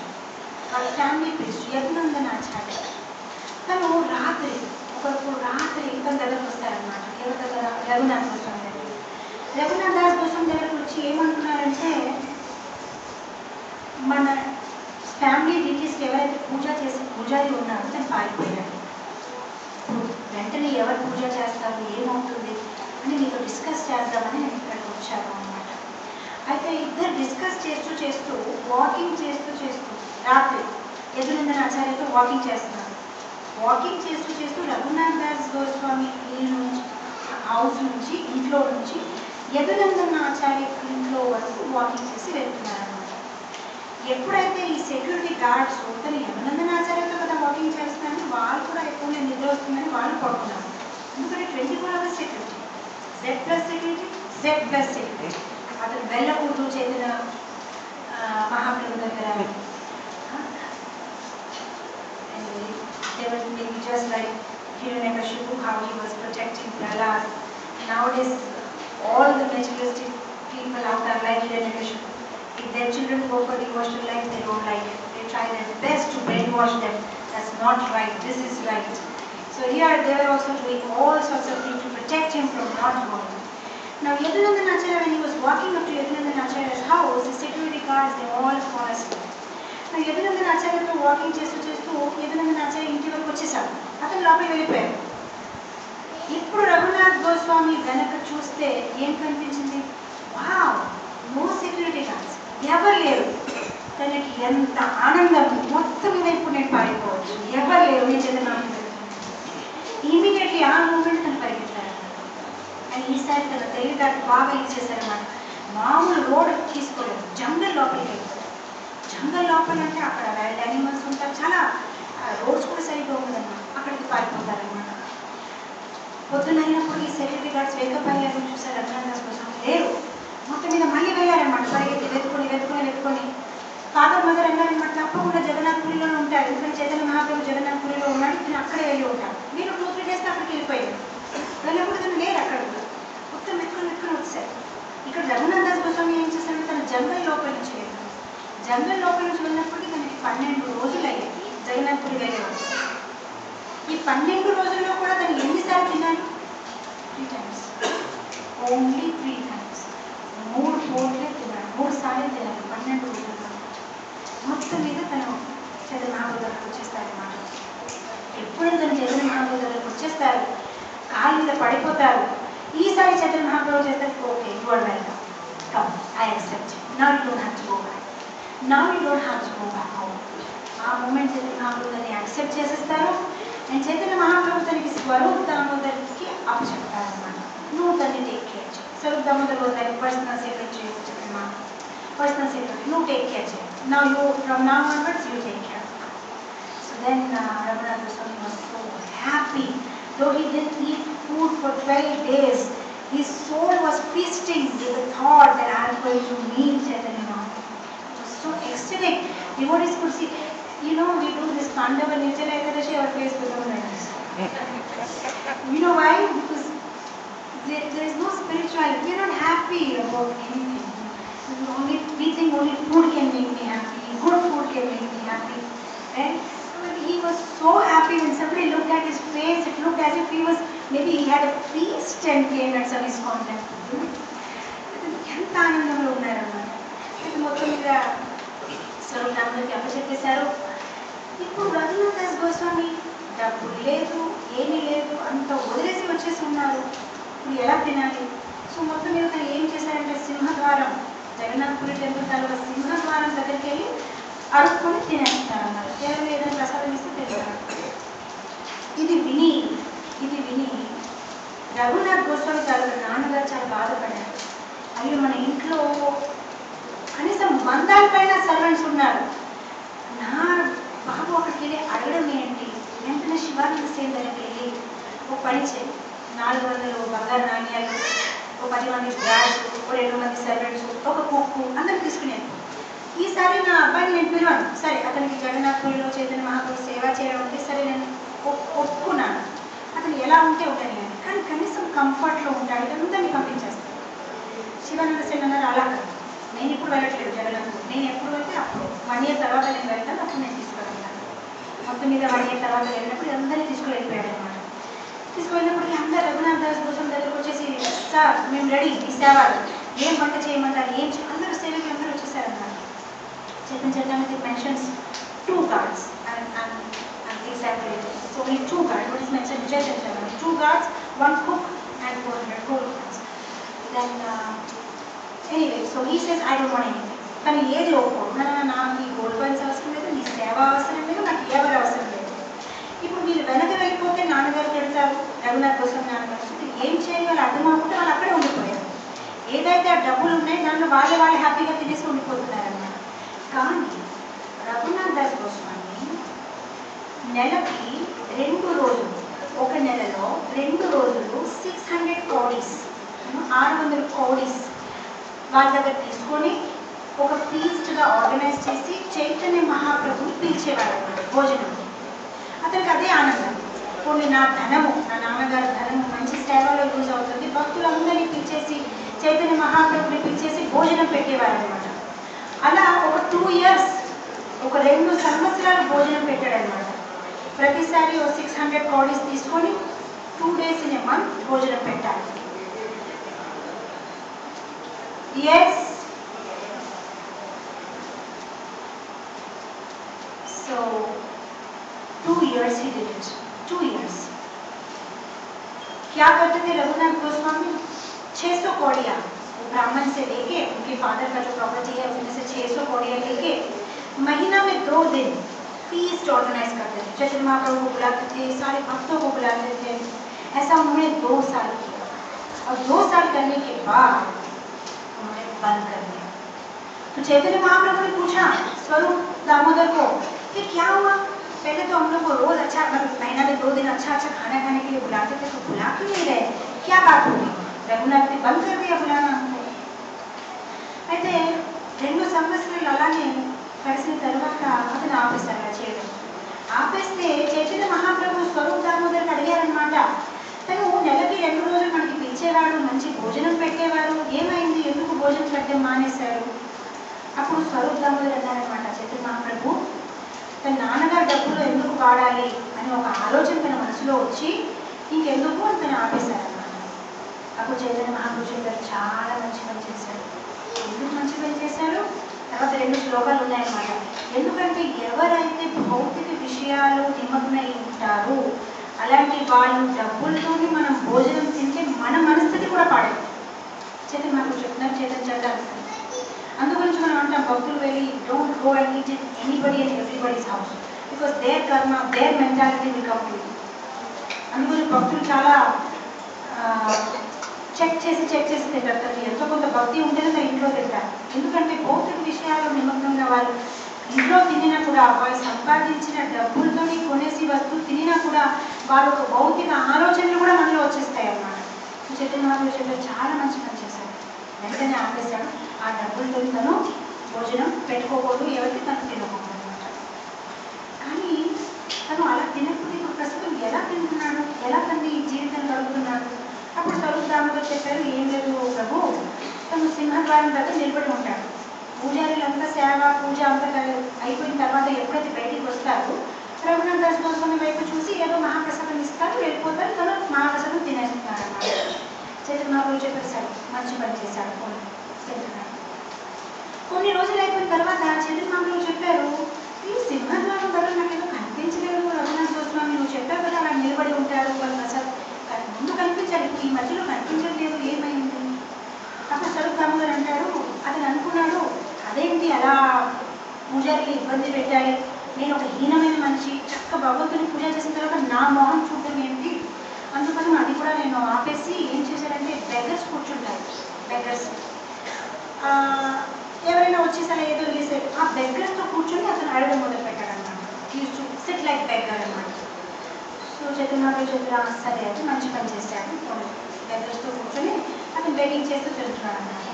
యజ్ఞందనాచార్య తను రాత్రి తన దగ్గరకు వస్తారనమాట. ఎవరి దగ్గర, రఘునాథ్ గోస్వామి దగ్గర. రఘునాథ్ దాస్ గోస్వామి దగ్గరకు వచ్చి ఏమంటున్నారంటే, మన ఫ్యామిలీ డీటెయిల్స్కి ఎవరైతే పూజారి ఉన్నారో తను పారిపోయాడు. వెంటనే ఎవరు పూజ చేస్తారు, ఏమవుతుంది అని మీతో డిస్కస్ చేద్దామని నేను ఇక్కడికి వచ్చాను అనమాట. అయితే ఇద్దరు డిస్కస్ చేస్తూ వాకింగ్ చేస్తూ రాత్రి యదునందనాచార్యతో వాకింగ్ చేస్తున్నారు. వాకింగ్ చేస్తూ రఘునాథ్ దాస్ గోస్వామి ఇల్లు నుంచి, హౌస్ నుంచి, ఇంట్లో నుంచి యదునందనాచార్య ఇంట్లో వరకు వాకింగ్ చేసి వెళ్తున్నారు అనమాట. ఎప్పుడైతే ఈ సెక్యూరిటీ గార్డ్స్ తను యదునందనాచార్యతో కదా వాకింగ్ చేస్తున్నారని వాళ్ళు కూడా ఎక్కువ నిద్ర వస్తుందని వాళ్ళు పడుకున్నారు. ఎందుకంటే 24 hours సెక్యూరిటీ, Z+సెక్యూరిటీ. అతను వెళ్ళకూడదు చైతన్య మహాప్రభు దగ్గర. They were maybe just like Hiranyakashipu, how he was protecting Prahlad. Nowadays, all the materialistic people out there like Hiranyakashipu. If their children go for devotional life, they don't like it. They try their best to brainwash them. That's not right. This is right. So here they were also doing all sorts of things to protect him from not going. Now Yadunandanacharya, when he was walking up to Yadunandanacharya's house, the security guards, they all fall asleep. Now Yadunandanacharya walking చేస్తూ యదునందనాచార్య ఇంటి వరకు వచ్చేసాడు. అతను లోపలికి వెళ్ళిపోయాడు. ఇప్పుడు రఘునాథ్ గోస్వామి వెనక చూస్తే ఏం కనిపించింది, వావ్, నో సెక్యూరిటీ గార్డ్స్, ఎవరు లేరు. తనకి ఎంత ఆనందం, మొత్తం వైపు నేను పారిపోవచ్చు, ఎవరు లేరు, నేను చంద్రనాథ్. ఇమీడియట్లీ ఆ మూమెంట్ తను పరిగెత్తారు. అండ్ ఈసారి తన తెలివితేటలు బాగా ఇచ్చేసారన్నమాట. మామూలు రోడ్ తీసుకోలేదు, జంగల్ లోపలికి వెళ్ళిపోయారు. జంగల్ లోపల అంటే అక్కడ వైల్డ్ యానిమల్స్ ఉంటారు, చాలా రోడ్స్ కూడా సరిగ్గా ఉండదన్నమాట. అక్కడికి పారిపోతారనమాట. పొద్దునైనప్పుడు ఈ సెక్యూరిటీ గార్డ్స్ వేకప్ అయ్యారు, చూసారు రఘునాథ్ దాస్ కోసం లేరు. మొత్తం మీద మళ్ళీ వెళ్ళారనమాట, పరిగెత్తి వెతుకొని ఫాదర్ మదర్ అన్నారనమాట, తప్పకుండా జగన్నాథ్పురిలోనే ఉంటాడు, ఎందుకంటే చైతన్య మహాప్రభు జగన్నాథ్పురిలో ఉన్నాడు, నేను అక్కడే వెళ్ళి ఉంటాను. మీరు 2-3 days అక్కడికి వెళ్ళిపోయారు. వెళ్ళినప్పుడు తను లేరు అక్కడ, మొత్తం వెతుకొని వచ్చారు. ఇక్కడ రఘునాథ్ దాస్ గోస్వామి ఏం చేశారంటే తన జంగల్ లోపల నుంచి వెళ్ళారు. జంగల్ లోపల నుంచి వెళ్ళినప్పటికీ తనకి 12 రోజులు అయ్యాయి జగన్నాథ్పురి వెళ్ళేవాడు. ఈ 12 రోజుల్లో కూడా తను ఎన్నిసార్లు తిన్నాడు, 3 times, ఓన్లీ 3 times, 3 పూటలే తిన్నాడు, 3 సార్లు తిన్నాడు 12 రోజుల్లో. మొత్తం మీద తను చైతన్య మహాప్రభు దగ్గరకు వచ్చేస్తారనమాట. ఎప్పుడైతే తను చైతన్య మహాప్రభు దగ్గరకు వచ్చేస్తారు, కాళ్ళ మీద పడిపోతారు. ఈసారి చైతన్య మహాప్రభు చేస్తారు, okay you are welcome, come I accept, now you don't have to go back, now you don't have to go back home. ఆ మూమెంట్ చైతన్య మహాప్రభు దాన్ని యాక్సెప్ట్ చేసేస్తారు. అండ్ చైతన్య మహాప్రభు తనకి స్వరూప్ దామోదర్కి అప్పచెప్తారనమాట, నువ్వు దాన్ని టేక్ కేర్ చేయి. Swarup Damodar was like personal secretary, Chaitanya Mahaprabhu personal secretary, నువ్వు టేక్ కేర్ చేయి. Now you from now onwards you take care. So then Raghunath Goswami was so happy. Though he didn't eat food for 12 days, his soul was feasting with the thought that I am going to meet Chaitanya Mahaprabhu. It was so ecstatic. Devotees could see, you know, we do this Pandava Nirjala Ekadashi, our face becomes like this. You know why? Because there is no spirituality. We are not happy about anything. We think only food can make me happy, good food can make me happy. Right? He was so happy when somebody looked at his face. It looked as if he was, maybe he had a feast and came at some contact. ఎంత ఆనందంలో ఉన్నారన్నమాట. ఇది మొత్తం మీద స్వరూప్ దామోదర్కి అప్పచెప్పేశారు. ఇప్పుడు రఘునాథ్ దాస్ గోస్వామి డబ్బులు లేదు, ఏమీ లేదు, అంత వదిలేసి వచ్చేసి ఉన్నారు. ఇప్పుడు ఎలా తినాలి? సో మొత్తం మీద తను ఏం చేశారంటే సింహద్వారం, జగన్నాథపురి టెంపుల్ తాలూకా సింహద్వారం దగ్గరికి వెళ్ళి అడుక్కొని తినేస్తారు అన్నారు. ఎవరు ఏదైనా ప్రసాదం ఇస్తే తింటారు. ఇది విని రఘునాథ్ గోస్వామి తాలూకా నాన్నగారు చాలా బాధపడ్డారు. అయ్యో మన ఇంట్లో కనీసం 100 పైన సర్వెంట్స్ ఉన్నారు, నా బాబు అక్కడికి వెళ్ళి అడగడం ఏంటి? వెంటనే శివానంద సేన్ దగ్గరికి వెళ్ళి ఒక పని చేయి, 400 బంగారు నాణ్యాలు, ఒక 10 మంది గార్డ్స్, ఒక 2 మంది సర్వెంట్స్, ఒక కుక్కు అందరూ తీసుకునేది. ఈసారి నా అబ్బాయిని నేను పిలవను, సరే అతనికి జగన్నాథపురిలో చైతన్య మహాప్రభు సేవ చేయడం అంటే సరే నేను ఒప్పుకున్నాను, అతను ఎలా ఉంటే ఉండని, కానీ కనీసం కంఫర్ట్లో ఉంటాడు, ఇదంతా పంపించేస్తాను. శివానంద సేన్ అన్నారు, అలా కాదు, నేను ఇప్పుడు వెళ్ళట్లేదు జగన్నాథపురి, నేను ఎప్పుడు వెళ్తే అప్పుడు 1 year తర్వాత నేను వెళ్తాను, అప్పుడు నేను తీసుకువెళ్తాను. మొత్తం మీద 1 year తర్వాత వెళ్ళినప్పుడు అందరినీ తీసుకువెళ్ళిపోయాడు అనమాట. తీసుకువెళ్ళినప్పటికీ అందరూ రఘునాథ్ దాస్ గోస్వామి దగ్గరకు వచ్చేసి, సార్ మేము రెడీ, ఈ సేవలు ఏం వంట చేయమంటారు, అందరూ సేవకి అందరూ వచ్చేసారన్నమాట. Chaitanya Charitamrita mentions 2 guards and exactly it's only 2 guards. What is mentioned in Chaitanya Charitamrita? 2 guards, 1 cook and 400 gold coins. Then anyway, so he says I don't want anything. కానీ ఏది ఒప్పుకోడు, నాకు ఈ గోల్డ్ కాయిన్స్ అవసరం లేదు, నీ సేవ అవసరం లేదు, నాకు ఎవరు అవసరం లేదు. ఇప్పుడు వీళ్ళు వెనక వెళ్ళిపోతే నాన్నగారు పెడతారు, రఘునాథ్ గోస్వామి నాన్నగారు ఏం చేయాలో అర్థం అవ్వకుండా వాళ్ళు అక్కడే ఉండిపోయారు. ఏదైతే ఆ డబ్బులు ఉన్నాయో దాంట్లో వాళ్ళే హ్యాపీగా తినేసి ఉండిపోతున్నారు అన్నమాట. కానీ రఘునాథ్ దాస్ గోస్వామి నెలకి 2 రోజులు, ఒక నెలలో 2 రోజులు 600 కౌడీస్, 600 కౌడీస్ వాళ్ళ దగ్గర తీసుకొని ఒక ఫీస్ట్గా ఆర్గనైజ్ చేసి చైతన్య మహాప్రభుని పిలిచేవాడు అన్నమాట భోజనం. అతనికి అదే ఆనందం, కొన్ని నా ధనము, నా నాన్నగారి ధనము మంచి సేవలో యూజ్ అవుతుంది, భక్తులందరినీ పిలిచేసి చైతన్య మహాప్రభుని పిలిచేసి భోజనం పెట్టేవారు అనమాట. అలా ఒక 2 years, ఒక 2 సంవత్సరాలు భోజనం పెట్టాడు అనమాట. ప్రతిసారి ఒక 600 కౌడీస్ తీసుకొని 2 days in a month భోజనం పెట్టాలి. Yes, so 2 years he did it. 2 years. क्या करते थे रघुनाथ गोस्वामी? 600 कौड़ियाँ ब्राह्मण से लेके, उनके फादर का जो प्रॉपर्टी है उसमें से 600 कौड़ियाँ लेके महीना में 2 दिन फीस्ट ऑर्गेनाइज करते थे. चैतन्य महाप्रभु को बुलाते थे, सारे भक्तों को बुलाते थे. ऐसा उन्होंने 2 साल किया और 2 साल करने के बाद उन्होंने बंद कर दिया. तो चैतन्य महाप्रभु ने पूछा स्वरूप दामोदर को कि क्या हुआ, पहले तो हम लोग को रोज अच्छा, महीना में 2 दिन अच्छा खाना खाने के लिए बुलाते थे, तो बुला क्यों नहीं रहे, क्या बात होगी? रघुनाथ ने बंद कर दिया बुलाना हमको. అయితే 2 సంవత్సరాలు అలానే గడిచిన తర్వాత అతను ఆపేశారు అలా చేయడం. ఆపేస్తే చైతన్య మహాప్రభు స్వరూప్ దామోదర్కి అడిగారనమాట, తను నెలకి 2 రోజులు మనకి పిలిచేవాడు, మంచి భోజనం పెట్టేవాడు, ఏమైంది, ఎందుకు భోజనం పెట్టడం మానేశారు? అప్పుడు స్వరూప్ దామోదర్ అన్నారనమాట, చైతన్య మహాప్రభు తన నాన్నగారు డబ్బులు ఎందుకు వాడాలి అని ఒక ఆలోచన తన మనసులో వచ్చి ఇంకెందుకు అని తను ఆపేశారనమాట. అప్పుడు చైతన్య మహాప్రభు చెప్పారు, చాలా మంచి పని చేశాడు. ఎందుకు మంచి పని చేశాడు? తర్వాత 2 శ్లోకాలు ఉన్నాయన్నమాట. ఎందుకంటే ఎవరైతే భౌతిక విషయాలు నిమగ్నై ఉంటారో అలాంటి వాళ్ళు డబ్బులతోని మనం భోజనం తింటే మన మనస్థితి కూడా పాడేది. చైతన్య మహాప్రభు చెప్తున్నారు, చైతన్య చరితామృతం. అందుగురించి మనం అంటాం భక్తులు వెళ్ళి don't go and eat in anybody and everybody's house because their karma their mentality will come to you. అందుగురించి భక్తులు చాలా చెక్ చేసి తింటారు. ఎంతో కొంత భక్తి ఉంటేనే నా ఇంట్లో తింటారు. ఎందుకంటే భౌతిక విషయాల్లో నిమగ్నంగా వాళ్ళు ఇంట్లో తినినా కూడా వాళ్ళు సంపాదించిన డబ్బులతో కొనేసి వస్తువులు తినినా కూడా వారు ఒక భౌతిక ఆలోచనలు కూడా మనలో వచ్చేస్తాయి అన్నమాట. చైతన్య మహాప్రభు చెప్పారు, చాలా మంచి పని చేశాడు. వెంటనే ఆపేశాడు. ఆ డబ్బులతో తను భోజనం పెట్టుకోకూడదు, ఎవరికి తను తినకూడదు అనమాట. కానీ తను అలా తినకపోతే ఇప్పుడు ప్రస్తుతం ఎలా తింటున్నాడు, ఎలా తను ఈ జీవితం గడుపుతున్నాడు? అప్పుడు స్వరూప్ దామోదర్ చెప్పారు, ఏం లేదు ప్రభు, తను సింహద్వారం దగ్గర నిలబడి ఉంటాడు. పూజారులంతా సేవ పూజ అంతా అయిపోయిన తర్వాత ఎప్పుడైతే బయటికి వస్తారో రఘునాథ్ దాస్ గోస్వామి వైపు చూసి ఏదో మహాప్రసాదం ఇస్తారు, వెళ్ళిపోతారు. తను మహాప్రసాదం తినేస్తున్నారు అన్నమాట. చైతన్య మహాప్రభు చెప్పారు, సరే మంచి పని చేశాడు తింటున్నాడు. కొన్ని రోజులు అయిపోయిన తర్వాత చైతన్య మహాప్రభు చెప్పారు, ఈ సింహద్వారం దగ్గర నాకు ఏదో కనిపించలేదు రఘునాథ్ గోస్వామి, నువ్వు చెప్పావు కదా అలా నిలబడి ఉంటారు వాళ్ళు ప్రసాద్, ముందు కనిపించాలి, ఈ మధ్యలో కనిపించట్లేదు, ఏమైంది? అప్పుడు స్వరూప్ దామోదర్ అంటాడు, అతను అనుకున్నాడు, అదేంటి అలా పూజారికి ఇబ్బంది పెట్టాలి, నేను ఒక హీనమైన మనిషి, చక్క భగవంతుని పూజ చేసిన తర్వాత నా మొహం చూడటం ఏంటి? అందుకని అది కూడా నేను ఆపేసి ఏం చేశానంటే బెగ్గర్స్ కూర్చుంటారు. బెగ్గర్స్ ఎవరైనా వచ్చేసరి ఏదో వేసారు, ఆ బెగ్గర్స్తో కూర్చొని అతను అడగడం మొదలు పెట్టాడు అనమాట. సిట్ లైక్ బెగ్గర్ అనమాట. సో చైతన్య చెప్పారు, సరే అయితే మంచి పని చేశాడు. బెగ్గర్స్తో కూర్చొని అతను బెగ్గింగ్ చేస్తూ తింటున్నాడు అన్నమాట.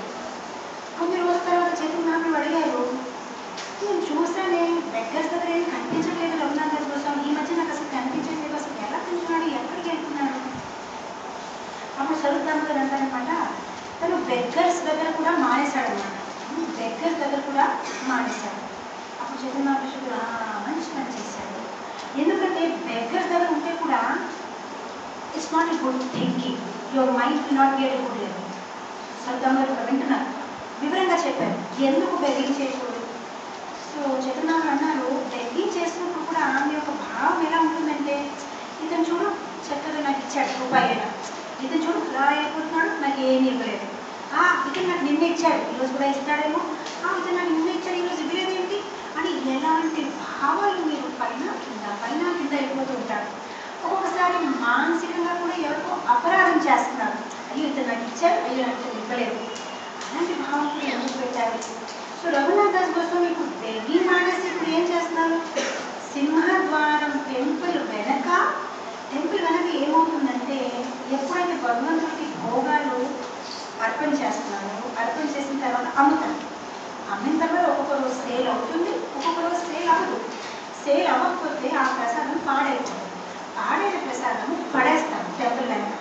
కొన్ని రోజుల తర్వాత చైతన్య మహాప్రభు అడిగారు, నేను చూసానే బెగ్గర్స్ దగ్గర ఏం కనిపించట్లేదు రఘునాథ్ దాస్ గోస్వామి, ఈ మధ్య నాకు అసలు కనిపించట్లేదు, అసలు ఎలా తింటున్నాడు, ఎక్కడికి వెళ్తున్నాడు? అప్పుడు స్వరూప్ దామోదర్ అంటారనమాట, తను బెగ్గర్స్ దగ్గర కూడా మానేశాడు అనమాట. బెగ్గర్స్ దగ్గర కూడా మానేశాడు. అప్పుడు చైతన్య మహాప్రభు మంచి పని చేశాడు. ఎందుకంటే బెగ్గర్స్ దగ్గర ఉంటే కూడా it's not a good thinking, your mind will not be at a good level. Swarup Damodar వింటున్నారు, వివరంగా చెప్పారు ఎందుకు బెగ్గింగ్ చేయకూడదు. సో చైతన్య అన్నారు, బెగ్గింగ్ చేసినప్పుడు కూడా మీ యొక్క భావం ఎలా ఉంటుందంటే, ఇతను చూడు చక్కగా నాకు ఇచ్చాడు రూపాయైనా, ఇతను చూడు అలా అయిపోతున్నాడు, నాకు ఏమి ఇవ్వలేదు, ఇతను నాకు నిన్న ఇచ్చాడు ఈరోజు కూడా ఇస్తాడేమో, ఇతను నాకు నిన్న ఇచ్చాడు ఈరోజు ఇవ్వలేదు ఏంటి అని ఎలాంటి భావాలు మీరు పైన కింద అయిపోతూ ఉంటారు. ఒక్కొక్కసారి మానసికంగా కూడా ఎవరికో అపరాధం చేస్తున్నారు, అయ్యో ఇతను నాకు ఇచ్చాడు, అయ్యో నాకు ఇతను ఇవ్వలేదు, అలాంటి భావం కూడా ఎందుకు పెట్టారు? సో రఘునాథ్ దాస్ గోస్వామి ఇప్పుడు బెగ్గింగ్ మానేసి ఇప్పుడు ఏం చేస్తున్నారు? సింహద్వారం టెంపుల్ వెనక ఏమవుతుందంటే, ఎప్పుడైతే భగవంతుడికి భోగాలు అర్పణ చేస్తున్నారో, అర్పణ చేసిన తర్వాత అమ్ముతారు. అమ్మిన తర్వాత ఒక్కొక్క రోజు సేల్ అవుతుంది, ఒక్కొక్క రోజు సేల్ అవ్వదు. సేల్ అవ్వకపోతే ఆ ప్రసాదం పాడైపోతుంది. పాడైన ప్రసాదం పడేస్తాం టెంపుల్ వెనక.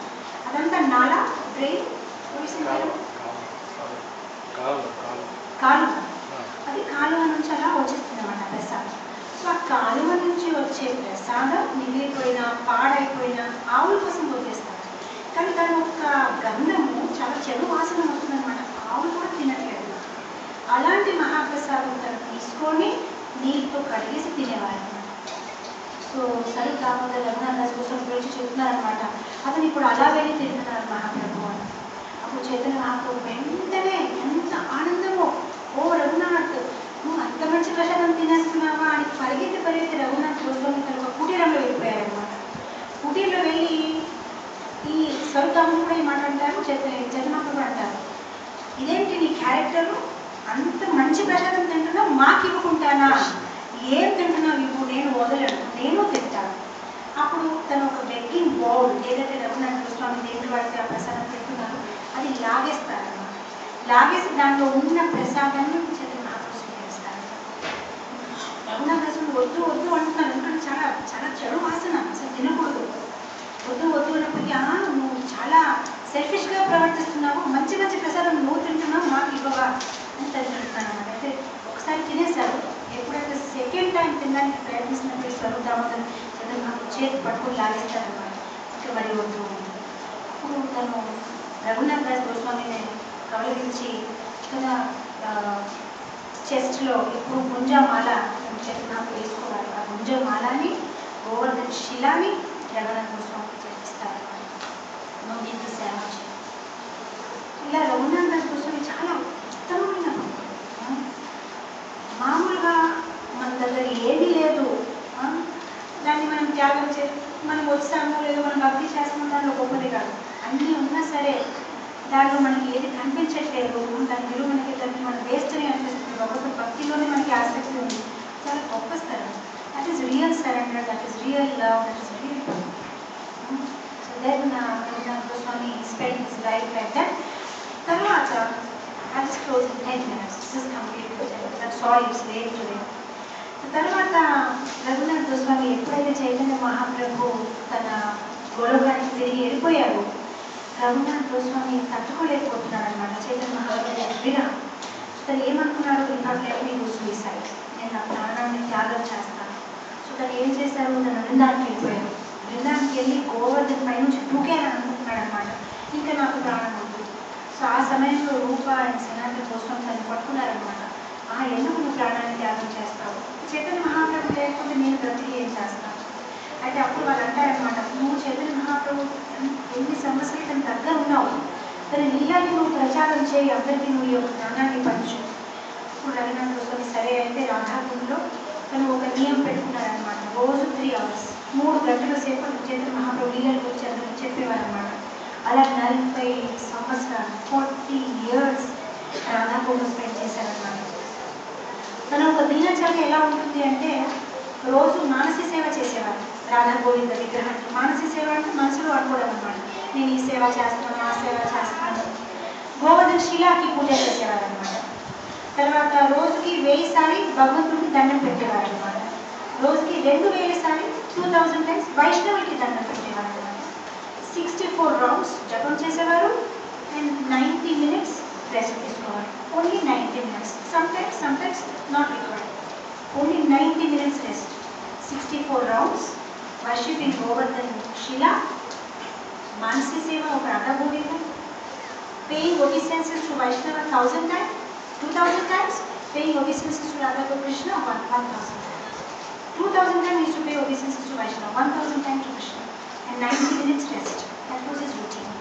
అదంతా నాలా డ్రైన్ కాలువ, అది కాలువ నుంచి అలా వచ్చేస్తుంది అన్నమాట ప్రసాదం. సో ఆ కాలువ నుంచి వచ్చే ప్రసాదం మిగిలిపోయిన పాడైపోయిన ఆవుల కోసం వదిలేస్తారు. కానీ దాని యొక్క గంధము చాలా చెడు వాసన వస్తుందన్నమాట, ఆవులు కూడా తినట్లేదు. అలాంటి మహాప్రసాదం తను తీసుకొని నీటితో కడిగేసి తినేవారు. సో స్వరూప్ దామోదర్ రఘునాథ్ దాస్ గోస్వామి గురించి చెప్తున్నారనమాట. అతను ఇప్పుడు అలా వెళ్ళి తింటున్నారు మహాప్రభు అని. అప్పుడు చైతన్య మహాప్రభు వెంటనే ఎంత ఆనందమో, ఓ రఘునాథ్ నువ్వు అంత మంచి ప్రసాదం తినేస్తున్నావా అని పరిగెత్తి రఘునాథ్ గోస్వామి తన ఒక కుటీరంలో వెళ్ళిపోయారనమాట. కుటీరంలో వెళ్ళి ఈ స్వరూప్ దామోదర్ కూడా ఈ మాట అంటారు, చైతన్య మహాప్రభు అంటారు, ఇదేంటి నీ క్యారెక్టరు, అంత మంచి ప్రసాదం తింటున్నావు, మాకు ఇవ్వకుంటానా, ఏం తింటున్నావు ఇవ్వు, నేను వదలను, నేను తింటాను. అప్పుడు తను ఒక బెగ్గింగ్ బౌల్ ఏదైతే రఘునాథ్ గోస్వామి దేవుడు వాడితే ఆ ప్రసాదం తింటున్నారో అది లాగేస్తారన్నమాట. లాగేసి దాంట్లో ఉన్న ప్రసాదాన్ని చైతన్య మహాప్రభు స్వీకరిస్తారు. రఘునాథ్ గోస్వామి వద్దు వద్దు అంటున్నారు, ఎందుకంటే చాలా చాలా చెడు వాసన, అసలు తినకూడదు. వద్దు అన్నప్పటికీ నువ్వు చాలా సెల్ఫిష్గా ప్రవర్తిస్తున్నావు, మంచి ప్రసాదం నువ్వు తింటున్నావు, మాకు ఇవ్వవా అని తెలుసుకుంటున్నాను అన్నమాట. అయితే ఒకసారి తినేశారు. ఎప్పుడైతే సెకండ్ టైం తినడానికి ప్రయత్నిస్తున్నప్పుడు స్వరూప్ దామోదర్ చేతి పట్టుకుని లాగేస్తారన్నమాట, ఇంకా మరి వద్దు. అప్పుడు తను రఘునాథ్ దాస్ గోస్వామిని కవలించి కదా చెస్ట్లో ఇప్పుడు గుంజమాల నాకు వేసుకోవాలి. ఆ గుంజమాలని గోవర్ధన శిలాని రఘునాథ గోస్వామి చేస్తారు. నోటికి సేవ చేయాలి. ఇలా రఘునాథ గోస్వామి చాలా ఉత్తమమైన మామూలుగా మన దగ్గర ఏమీ లేదు, దాన్ని మనం త్యాగం చేసి మనం వచ్చామో లేదో మనం భక్తి చేస్తున్నాం, దాంట్లో గొప్పది కాదు. అన్నీ ఉన్నా సరే దాంట్లో మనకి ఏది కనిపించట్లేదు, దాని విలువ మనకి దాన్ని మనం వేస్ట్ అని అనిపిస్తుంది. భగవంతుడి భక్తిలోనే మనకి ఆసక్తి ఉంది. చాలా గొప్ప స్థలం. That is real surrender, that is real love, that is real. So then Raghunatha Goswami spend his life like that. తర్వాత I'll just close in 10 minutes. This is complete. That's all it's late today. తర్వాత రఘునాథ గోస్వామి ఎప్పుడైతే చైతన్య మహాప్రభు తన గొడవగానికి తిరిగి వెళ్ళిపోయారు, రఘునాథ గోస్వామి తట్టుకోలేకపోతున్నాడు అనమాట. చైతన్య మహాప్రభు వినా తను ఏమనుకున్నాడు, ఇంకా నేను సూసైడ్, నేను నా ప్రాణాన్ని త్యాగం చేస్తాను. సో తను ఏం చేశారు, తన బృందానికి వెళ్ళిపోయారు. బృందానికి వెళ్ళి గోవర్ధన్ పై నుంచి దూకేయాలని అనుకుంటున్నాడు అనమాట. ఇంకా నాకు ప్రాణం ఉంటుంది. సో ఆ సమయంలో రూప అండ్ సనాతన గోస్వామి తను పట్టుకున్నారనమాట. ఎందుకు నువ్వు ప్రాణాన్ని త్యాగం చేస్తావు, చైతన్య మహాప్రభు లేకపోతే నేను బ్రతికి ఏం చేస్తాను. అయితే అప్పుడు వాళ్ళు అంటారనమాట, నువ్వు చైతన్య మహాప్రభు ఎన్ని సమస్యలు తన దగ్గర ఉన్నావు, తన లీలాన్ని నువ్వు ప్రచారం చేయి, అందరికీ నువ్వు యొక్క ప్రాణాన్ని పంచు. ఇప్పుడు రఘునాథ గోస్వామి సరే అయితే రాధాకుంలో తను ఒక నియమం పెట్టుకున్నారనమాట. రోజు 3 hours 3 గంటల సేపు చైతన్య మహాప్రభు లీలల గురించి అందరికీ చెప్పేవారనమాట. అలా 40 సంవత్సరాలు 40 years రాధాకుంలో స్పెండ్ చేశారనమాట. తన ఒక దినచర్య ఎలా ఉంటుంది అంటే, రోజు మానసి సేవ చేసేవారు. రాధా గోవింద విగ్రహానికి మానసి సేవ అంటే మనసులో అనుకోవడం అనమాట. నేను ఈ సేవ చేస్తాను, ఆ సేవ చేస్తాను. గోవర్ధన శిలాకి పూజ చేసేవారు అనమాట. తర్వాత రోజుకి 1000 సారి భగవంతుడికి దండం పెట్టేవారు అనమాట. రోజుకి 2000 సారి 2000 times వైష్ణవులకి దండం పెట్టేవారు అనమాట. 64 rounds జపం చేసేవారు అండ్ 90 minutes రెస్ట్ తీసుకోవాలి. Only 90 minutes. Sometimes not required. Only 90 minutes rest. 64 rounds worshiping Govardhan Shila, Manasi Seva of Radha Govinda, paying obeisances to Vaishnava 1000 times, 2000 times, paying obeisances to Radha Krishna 1000 times. 2000 times he used to pay obeisances to Vaishnava, 1000 times to Krishna, and 90 minutes rest. That was his routine.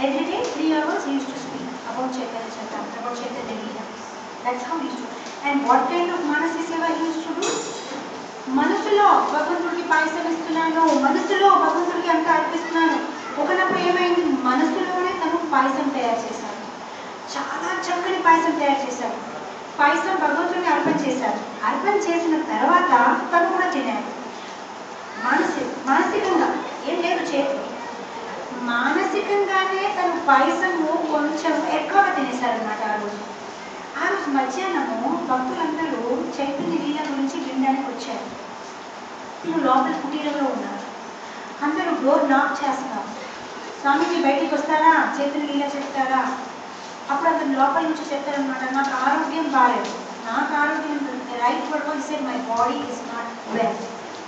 Every day 3 hours he used to speak about Chaitanya Charitamrita, about Chaitanya Leela. That's how he used to. And what kind of Manasi Seva he used to do? మనసులో భగవంతుడికి పాయసం ఇస్తున్నాను, మనసులో భగవంతుడికి అంతా అర్పిస్తున్నాను. ఒకనప్పుడు ఏమైంది, మనసులోనే తను పాయసం తయారు చేశారు. చాలా చక్కని పాయసం తయారు చేశారు. పాయసం భగవంతుడిని అర్పణ చేశారు. అర్పణ చేసిన తర్వాత తను కూడా తినారు. మానసికంగా ఏం లేదు చేతి, మానసికంగానే తను పాయసము కొంచెం ఎక్కువగా తినేశారనమాట. ఆ రోజు మధ్యాహ్నము భక్తులందరూ చైతన్య లీల గురించి వినడానికి వచ్చారు. నేను లోపల కుటీరంలో ఉన్నారు. అందరూ డోర్ నాక్ చేస్తున్నారు. స్వామీజీ బయటికి వస్తారా, చైతన్య లీల చెప్తారా? అప్పుడు అతను లోపల నుంచి చెప్తారనమాట, నాకు ఆరోగ్యం బాగాలేదు, నాకు ఆరోగ్యం right word said my body is not well,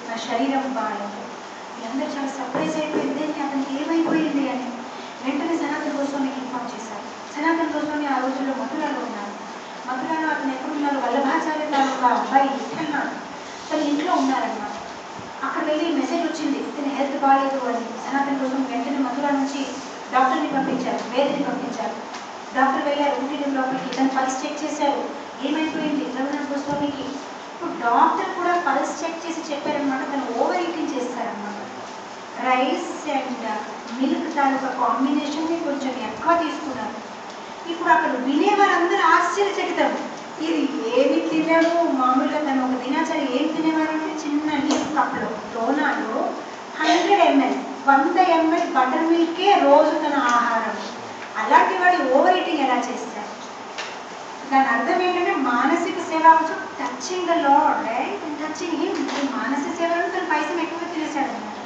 నా శరీరం బాగాలేదు. వీళ్ళందరూ చాలా సర్ప్రైజ్ అయిపోయింది, అతనికి ఏమైపోయింది అని. వెంటనే సనాతన గోస్వామికి ఇన్ఫార్మ్ చేశారు. సనాతన గోస్వామి ఆ రోజుల్లో మథురాలో ఉన్నారు. మథురాలో అతను ఎక్కడున్నారు, వల్లభాచార్య తాలూకా అబ్బాయి విఠల్నాథ్ తను ఇంట్లో ఉన్నారన్నమాట. అక్కడ వెళ్ళి మెసేజ్ వచ్చింది, ఇతని హెల్త్ బాగాలేదు అని. సనాతన గోస్వామి వెంటనే మథురా నుంచి డాక్టర్ని పంపించారు, వేదిని పంపించారు. డాక్టర్ వెళ్ళారు కుటీరం లోపలికి, తను పల్స్ చెక్ చేశారు, ఏమైపోయింది రఘునాథ గోస్వామికి. ఇప్పుడు డాక్టర్ కూడా పల్స్ చెక్ చేసి చెప్పారనమాట, తను ఓవర్ ఈటింగ్ చేస్తారనమాట. రైస్ అండ్ మిల్క్ తాలూకా కాంబినేషన్ని కొంచెం ఎక్కువ తీసుకున్నారు. ఇప్పుడు అక్కడ వినేవారందరూ ఆశ్చర్యచకితం, ఇది ఏమి తినరు. మామూలుగా తను ఒక దినాచారి ఏం తినేవారంటే చిన్న లీఫ్ కప్లో డోనాలో 100 ml 100 ml బటర్ మిల్కే రోజు తన ఆహారం. అలాంటి వాడు ఓవర్ ఈటింగ్ ఎలా చేస్తారు? దాని అర్థం ఏంటంటే మానసిక సేవ కొంచెం touching the lord, right, and touching him. మానసిక సేవలో తన పైసం ఎక్కువ తినేశాడు అనమాట.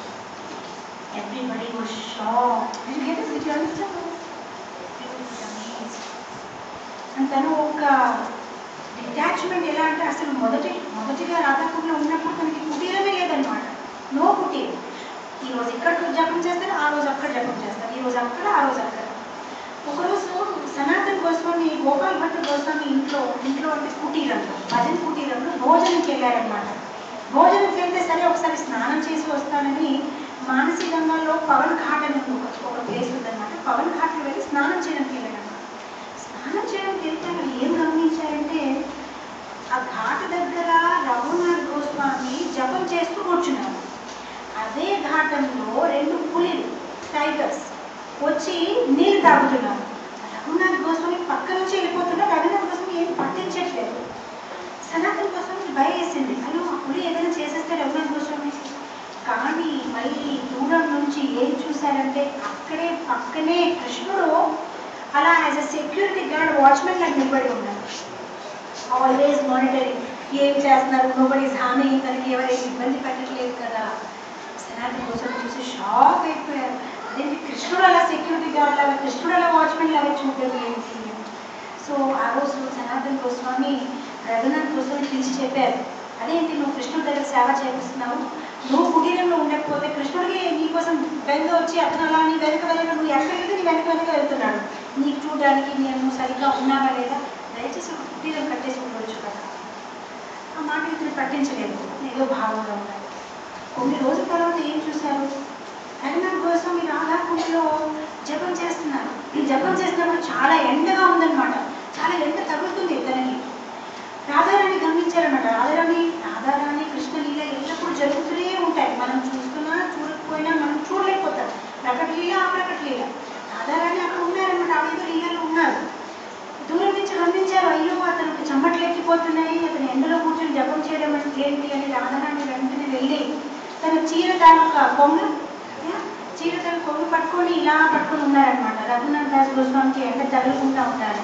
Everybody was shocked. అండ్ తను ఒక డిటాచ్మెంట్ ఎలా అంటే, అసలు మొదటిగా రాధాపూర్లో ఉన్నప్పుడు తనకి కుటీరమే లేదనమాట. నో కుటీరం. ఈరోజు ఇక్కడ జపం చేస్తారు, ఆ రోజు అక్కడ జపం చేస్తారు, ఈరోజు అక్కడ, ఆ రోజు అక్కడ. ఒకరోజు సనాతన్ గోస్వామి గోపాల్ భట్టు గోస్వామి ఇంట్లో అంటే కుటీరంలో భజన్ కుటీరంలో భోజనంకి వెళ్ళారనమాట. భోజనంకి వెళ్తే సరే ఒకసారి స్నానం చేసి వస్తానని మానసి గంగాలో పవన్ ఘాట్ అని ఒక ప్లేస్ ఉందన్నమాట. పవన్ ఘాట్లో వెళ్ళి స్నానం చేయడానికి వెళ్ళారనమాట. స్నానం చేయడానికి వెళ్తే అక్కడ ఏం గమనించారంటే ఆ ఘాట్ దగ్గర రఘునాథ్ గోస్వామి జపం చేస్తూ కూర్చున్నారు. అదే ఘాటంలో 2 పులిలు టైగర్స్ వచ్చి నీళ్ళు తాగుతున్నారు. రఘునాథ్ గోస్వామి పక్క నుంచి వెళ్ళిపోతున్నారు. రఘునాథ్ గోస్వామి ఏం పట్టించట్లేదు. సనాతన్ గోస్వామికి భయం వేసింది, అయ్యో ఆ పులి ఏదైనా చేసేస్తే రఘునాథ్ గోస్వామి. కానీ మళ్ళీ దూరం నుంచి ఏం చూశారంటే అక్కడే పక్కనే కృష్ణుడు అలా as a security guard watchman లాగా నిలబడి ఉన్నారు. ఆల్వేస్ మానిటరింగ్, ఏం చేస్తున్నారు, నోబడీస్ హార్మింగ్, తనకి ఎవరైనా ఇబ్బంది పెట్టట్లేదు కదా. సనాతన్ గోస్వామి చూసి షాక్ అయిపోయారు. అదేంటి కృష్ణుడు అలా సెక్యూరిటీ గార్డ్ లాగా, కృష్ణుడు అలా వాచ్మెన్ లాగా చూడలేదు ఏంటి. సో ఆ రోజు సనాతన్ గోస్వామి రఘునాథ్ గోస్వామి పిలిచి చెప్పారు, అదేంటి నువ్వు కృష్ణుడి దగ్గర సేవ చేపిస్తున్నావు, నువ్వు కుటీరంలో ఉండకపోతే కృష్ణుడికి నీకోసం బెంగ వచ్చి అతను అలా నీ వెనక నువ్వు ఎక్కడికి నీ వెనక వెళ్తున్నాడు, నీకు చూడడానికి నేను సరిగ్గా ఉన్నావా లేదా, దయచేసి ఒక కుటీరం కట్టేసి ఉండవచ్చు కదా. ఆ మాట ఇతను పట్టించలేదు, ఏదో భావంగా ఉన్నాడు. కొన్ని రోజుల తర్వాత ఏం చూశారు, రఘునాథ్ గోస్వామి రాధాకుండలో జపం చేస్తున్నారు. ఈ జపం చేసినప్పుడు చాలా ఎండగా ఉందన్నమాట, చాలా ఎండ తగులుతుంది తనకి. రాధారాణి గమనించారన్నమాట. రాధారాణి కృష్ణలీల ఎల్లప్పుడూ జరుగుతూనే ఉంటాయి, మనం చూస్తున్నా చూడకపోయినా మనం చూడలేకపోతాం. ప్రకటలీల అప్రకటలీల రాధారాణి అక్కడ ఉన్నారన్నమాట, ఆవిడ లీలలో ఉన్నారు. దూరం నుంచి గమనించారు, అయ్యో అతనికి చెమటలు ఎక్కిపోతున్నాయి, అతను ఎండలో కూర్చొని జపం చేయడం అంటే ఏంటి అని రాధారాణి వెంటనే వెళ్ళి తన చీర తాలూకా కొంగు పట్టుకొని ఇలా పట్టుకొని ఉన్నారనమాట. రఘునాథ్ దాస్ గోస్వామికి ఎండ తగులుకుంటా ఉంటారు.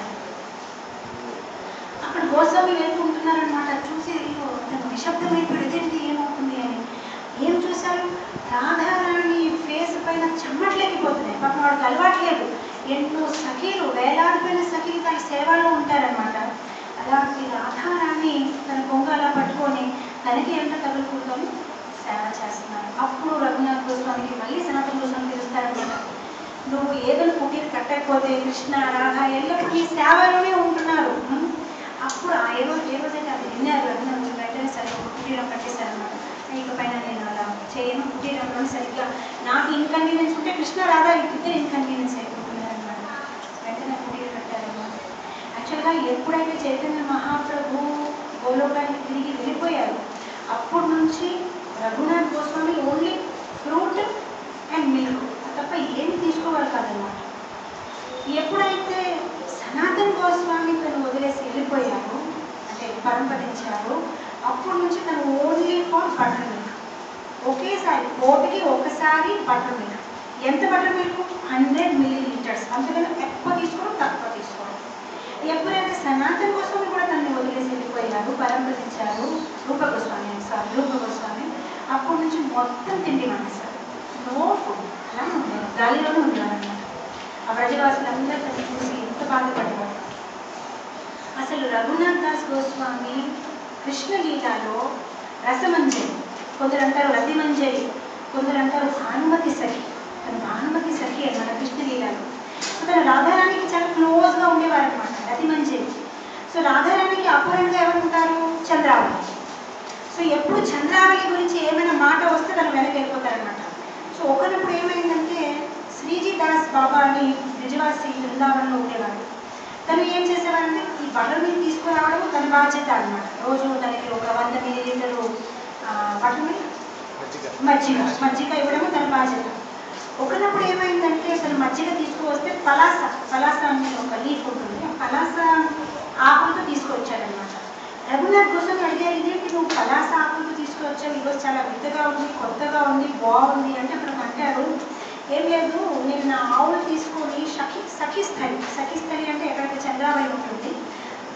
అక్కడ గోస్వామి వెళ్తుంటున్నారనమాట. చూసి తను నిశ్శబ్దం అయిపోయింది, ఏమవుతుంది అని. ఏం చూశారు, రాధారాణి ఫేస్ పైన చెమ్మట్లేకపోతున్నాయి. పాపం వాడికి అలవాట్లేదు. ఎన్నో సఖీలు, వేలాదిపోయిన సఖీలు తన సేవలో ఉంటారనమాట. అలాంటి రాధారాణి తన కొంగ అలా పట్టుకొని తనకి ఎండ తగులుకుంటాము సేవ చేస్తున్నారు. అప్పుడు రఘునాథ్ గోస్వామికి మళ్ళీ సనాతన గోస్వామి తెలుస్తారనమాట, నువ్వు ఏదైనా కుటీరు కట్టకపోతే కృష్ణ రాధా ఎల్లప్పుడూ నీ సేవలోనే ఉంటున్నారు. అప్పుడు ఏ రోజైతే అది విన్నారు రఘునాథ్ వెంటనే సరే ఒక కుటీరం కట్టేశారనమాట. ఇకపైన నేను అలా చేయను, కుటీరంలో సరిగ్గా నాకు ఇన్కన్వీనియన్స్ ఉంటే కృష్ణ రాధా ఇద్దరు ఇన్కన్వీనియన్స్ అయిపోతున్నారనమాట. వెంటనే కుటీరం కట్టారనమాట. యాక్చువల్గా ఎప్పుడైతే చైతన్య మహాప్రభు గోలోకానికి తిరిగి వెళ్ళిపోయారు అప్పటి నుంచి Raghunath Goswami only fruit and milk తప్ప ఏమి తీసుకోవాలి కాదన్నమాట. ఎప్పుడైతే సనాతన్ గోస్వామి తను వదిలేసి వెళ్ళిపోయారు అంటే పరంపరించారు అప్పటి నుంచి తను ఓన్లీ ఫర్ బటర్ మిల్క్. ఒకేసారి కోటికి ఒకసారి బటర్ మిల్క్. ఎంత బటర్ మిల్క్? 100 ml. అంతకన్నా ఎక్కువ తీసుకోవడం తక్కువ తీసుకోవడం. ఎప్పుడైతే సనాతన్ గోస్వామి కూడా తనని వదిలేసి వెళ్ళిపోయారు పరంపరించారు రూప గోస్వామి అప్పటి నుంచి మొత్తం తిండి మానేశారు. నో ఫుడ్, అలా ఉండేది, గాలిలోనే ఉన్నారన్నమాట. ఆ బ్రజవాసులందరూ తను చూసి ఎంత బాధపడేవారు. అసలు రఘునాథ్ దాస్ గోస్వామి కృష్ణలీలలో రసమంజరి, కొందరు అంటారు రతిమంజరి, కొందరు అంటారు భానుమతి సఖి. తను భానుమతి సఖి అన్నమాట కృష్ణలీలలో. సో తను రాధారాణికి చాలా క్లోజ్గా ఉండేవారు అనమాట, రతిమంజరి. సో రాధారాణికి అపూర్వంగా ఎవరు ఉంటారు? చంద్రావళి. సో ఎప్పుడు చంద్రావళి గురించి ఏమైనా మాట వస్తే తను వెనక్కి వెళ్ళిపోతారనమాట. సో ఒకరిప్పుడు ఏమైందంటే శ్రీజీ దాస్ బాబా అని బ్రిజవాసి బృందావనంలో ఉండేవాడు. తను ఏం చేసేవారంటే ఈ బటర్ మిల్క్ తీసుకురావడం తన బాధ్యత అనమాట. రోజు తనకి ఒక 100 ml బటర్ మిల్క్ మజ్జిగ ఇవ్వడము తన బాధ్యత. ఒకనప్పుడు ఏమైందంటే తను మజ్జిగ తీసుకువస్తే పలాస అనే ఒక లీఫ్ ఉంటుంది, పలాస ఆకులతో తీసుకొచ్చాడనమాట. రఘునాథ్ గోస్వామి అడిగారు, ఇదేంటి నువ్వు పలాస ఆకులతో తీసుకొచ్చావు, ఈరోజు చాలా వింతగా ఉంది, కొత్తగా ఉంది, బాగుంది అంటే అప్పుడు అంటారు, ఏం లేదు నేను నా ఆవులు తీసుకొని సఖిస్థలి అంటే ఎక్కడికి చంద్రావళి ఉంటుంది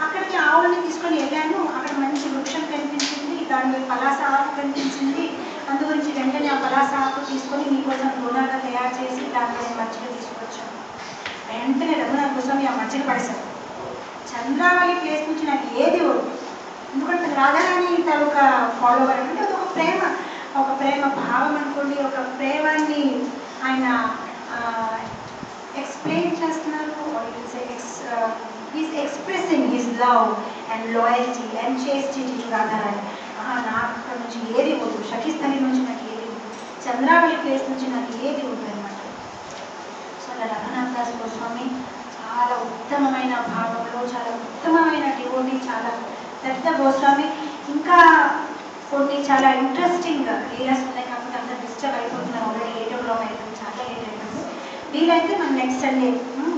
అక్కడికి ఆవులని తీసుకొని వెళ్ళాను. అక్కడ మంచి వృక్షం కనిపించింది, దాని మీద పలాస ఆకు కనిపించింది, అందు గురించి వెంటనే ఆ పలాస ఆకు తీసుకొని నీకోసం దూరాగా తయారు చేసి దాంట్లో నేను మజ్జిగ తీసుకొచ్చాను. వెంటనే రఘునాథ్ గోస్వామి ఆ మజ్జిగ పడేశారు. చంద్రావళి ప్లేస్ నుంచి నాకు ఏది వద్దు, ఎందుకంటే రాధారాణి తాలూకా ఫాలోవర్ అంటే అది ఒక ప్రేమ భావం అనుకోండి, ఒక ప్రేమాన్ని ఆయన ఎక్స్ప్లెయిన్ చేస్తున్నారు, is expressing his love and loyalty and చేస్టిటీ to Radharani. నాకు అక్కడ నుంచి ఏది వద్దు, షకిస్థలి నుంచి నాకు ఏది వద్దు, చంద్రావళి ప్లేస్ నుంచి నాకు ఏది వద్దు అనమాట. సో అలా రఘునాథ్ దాస్ గోస్వామి చాలా ఉత్తమమైన భావంలో, చాలా ఉత్తమమైన డివోటీ, చాలా పెద్ద గోస్వామి. ఇంకా కొన్ని చాలా ఇంట్రెస్టింగ్ లీలాస్ ఉన్నాయి, కాకపోతే అంతా డిస్టర్బ్ అయిపోతున్నారు. ఆల్రెడీ 8 o'clock అయిపోతుంది, చాలా లేట్ అయిపోతుంది. వీలైతే మనం నెక్స్ట్ సండే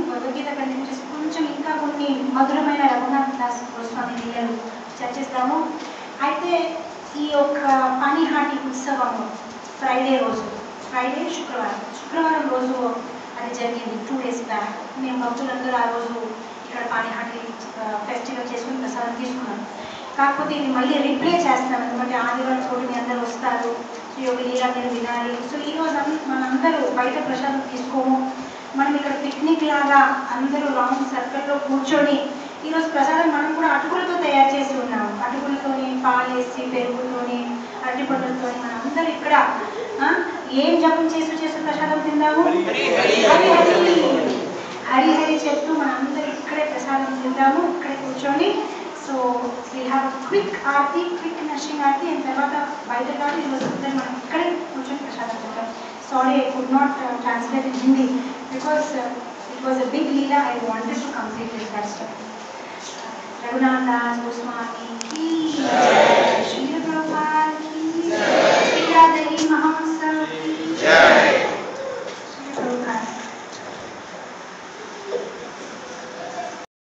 భగవద్గీత కంటిన్యూ చేసి కొంచెం ఇంకా కొన్ని మధురమైన రఘునాథ్ దాస్ గోస్వామి లీలలు చర్చిస్తాము. అయితే ఈ యొక్క పాణిహాటి ఉత్సవము ఫ్రైడే రోజు, శుక్రవారం రోజు అది జరిగింది 2 days బ్యాక్. మేము భక్తులందరూ ఆ రోజు ఇక్కడ పాణిహాటి ఫెస్టివల్ చేసుకుని ప్రసాదం తీసుకున్నాం. కాకపోతే ఇది మళ్ళీ రిప్లే చేస్తాం, ఎందుకంటే ఆదివారం చోటు మీ అందరూ వస్తారు, యోగి లీలా మీరు వినాలి. సో ఈరోజు మనందరూ బయట ప్రసాదం తీసుకోము, మనం ఇక్కడ పిక్నిక్ లాగా అందరూ రౌండ్ సర్కిల్లో కూర్చొని ఈరోజు ప్రసాదం మనం కూడా అటుకులతో తయారు చేసి ఉన్నాము. అటుకులతోని పాలేసి, పెరుగుతోని, అరటిపండులతోని మనం అందరూ ఇక్కడ ఏం జపం చేస్తూ ప్రసాదం తిందాము, హరి హరి చెప్తూ మనం అందరూ ఇక్కడే ప్రసాదం తిందాము, ఇక్కడే కూర్చొని. So will have quick Aarti, quick nursing Aarti, and తర్వాత బయట కాదు ఈరోజు అందరూ మనం ఇక్కడే కూర్చొని ప్రసాదం తింటాం. Sorry, I could not translate in Hindi because it was a big leela. I wanted to complete it. That's why. Raghunath Das Goswami ki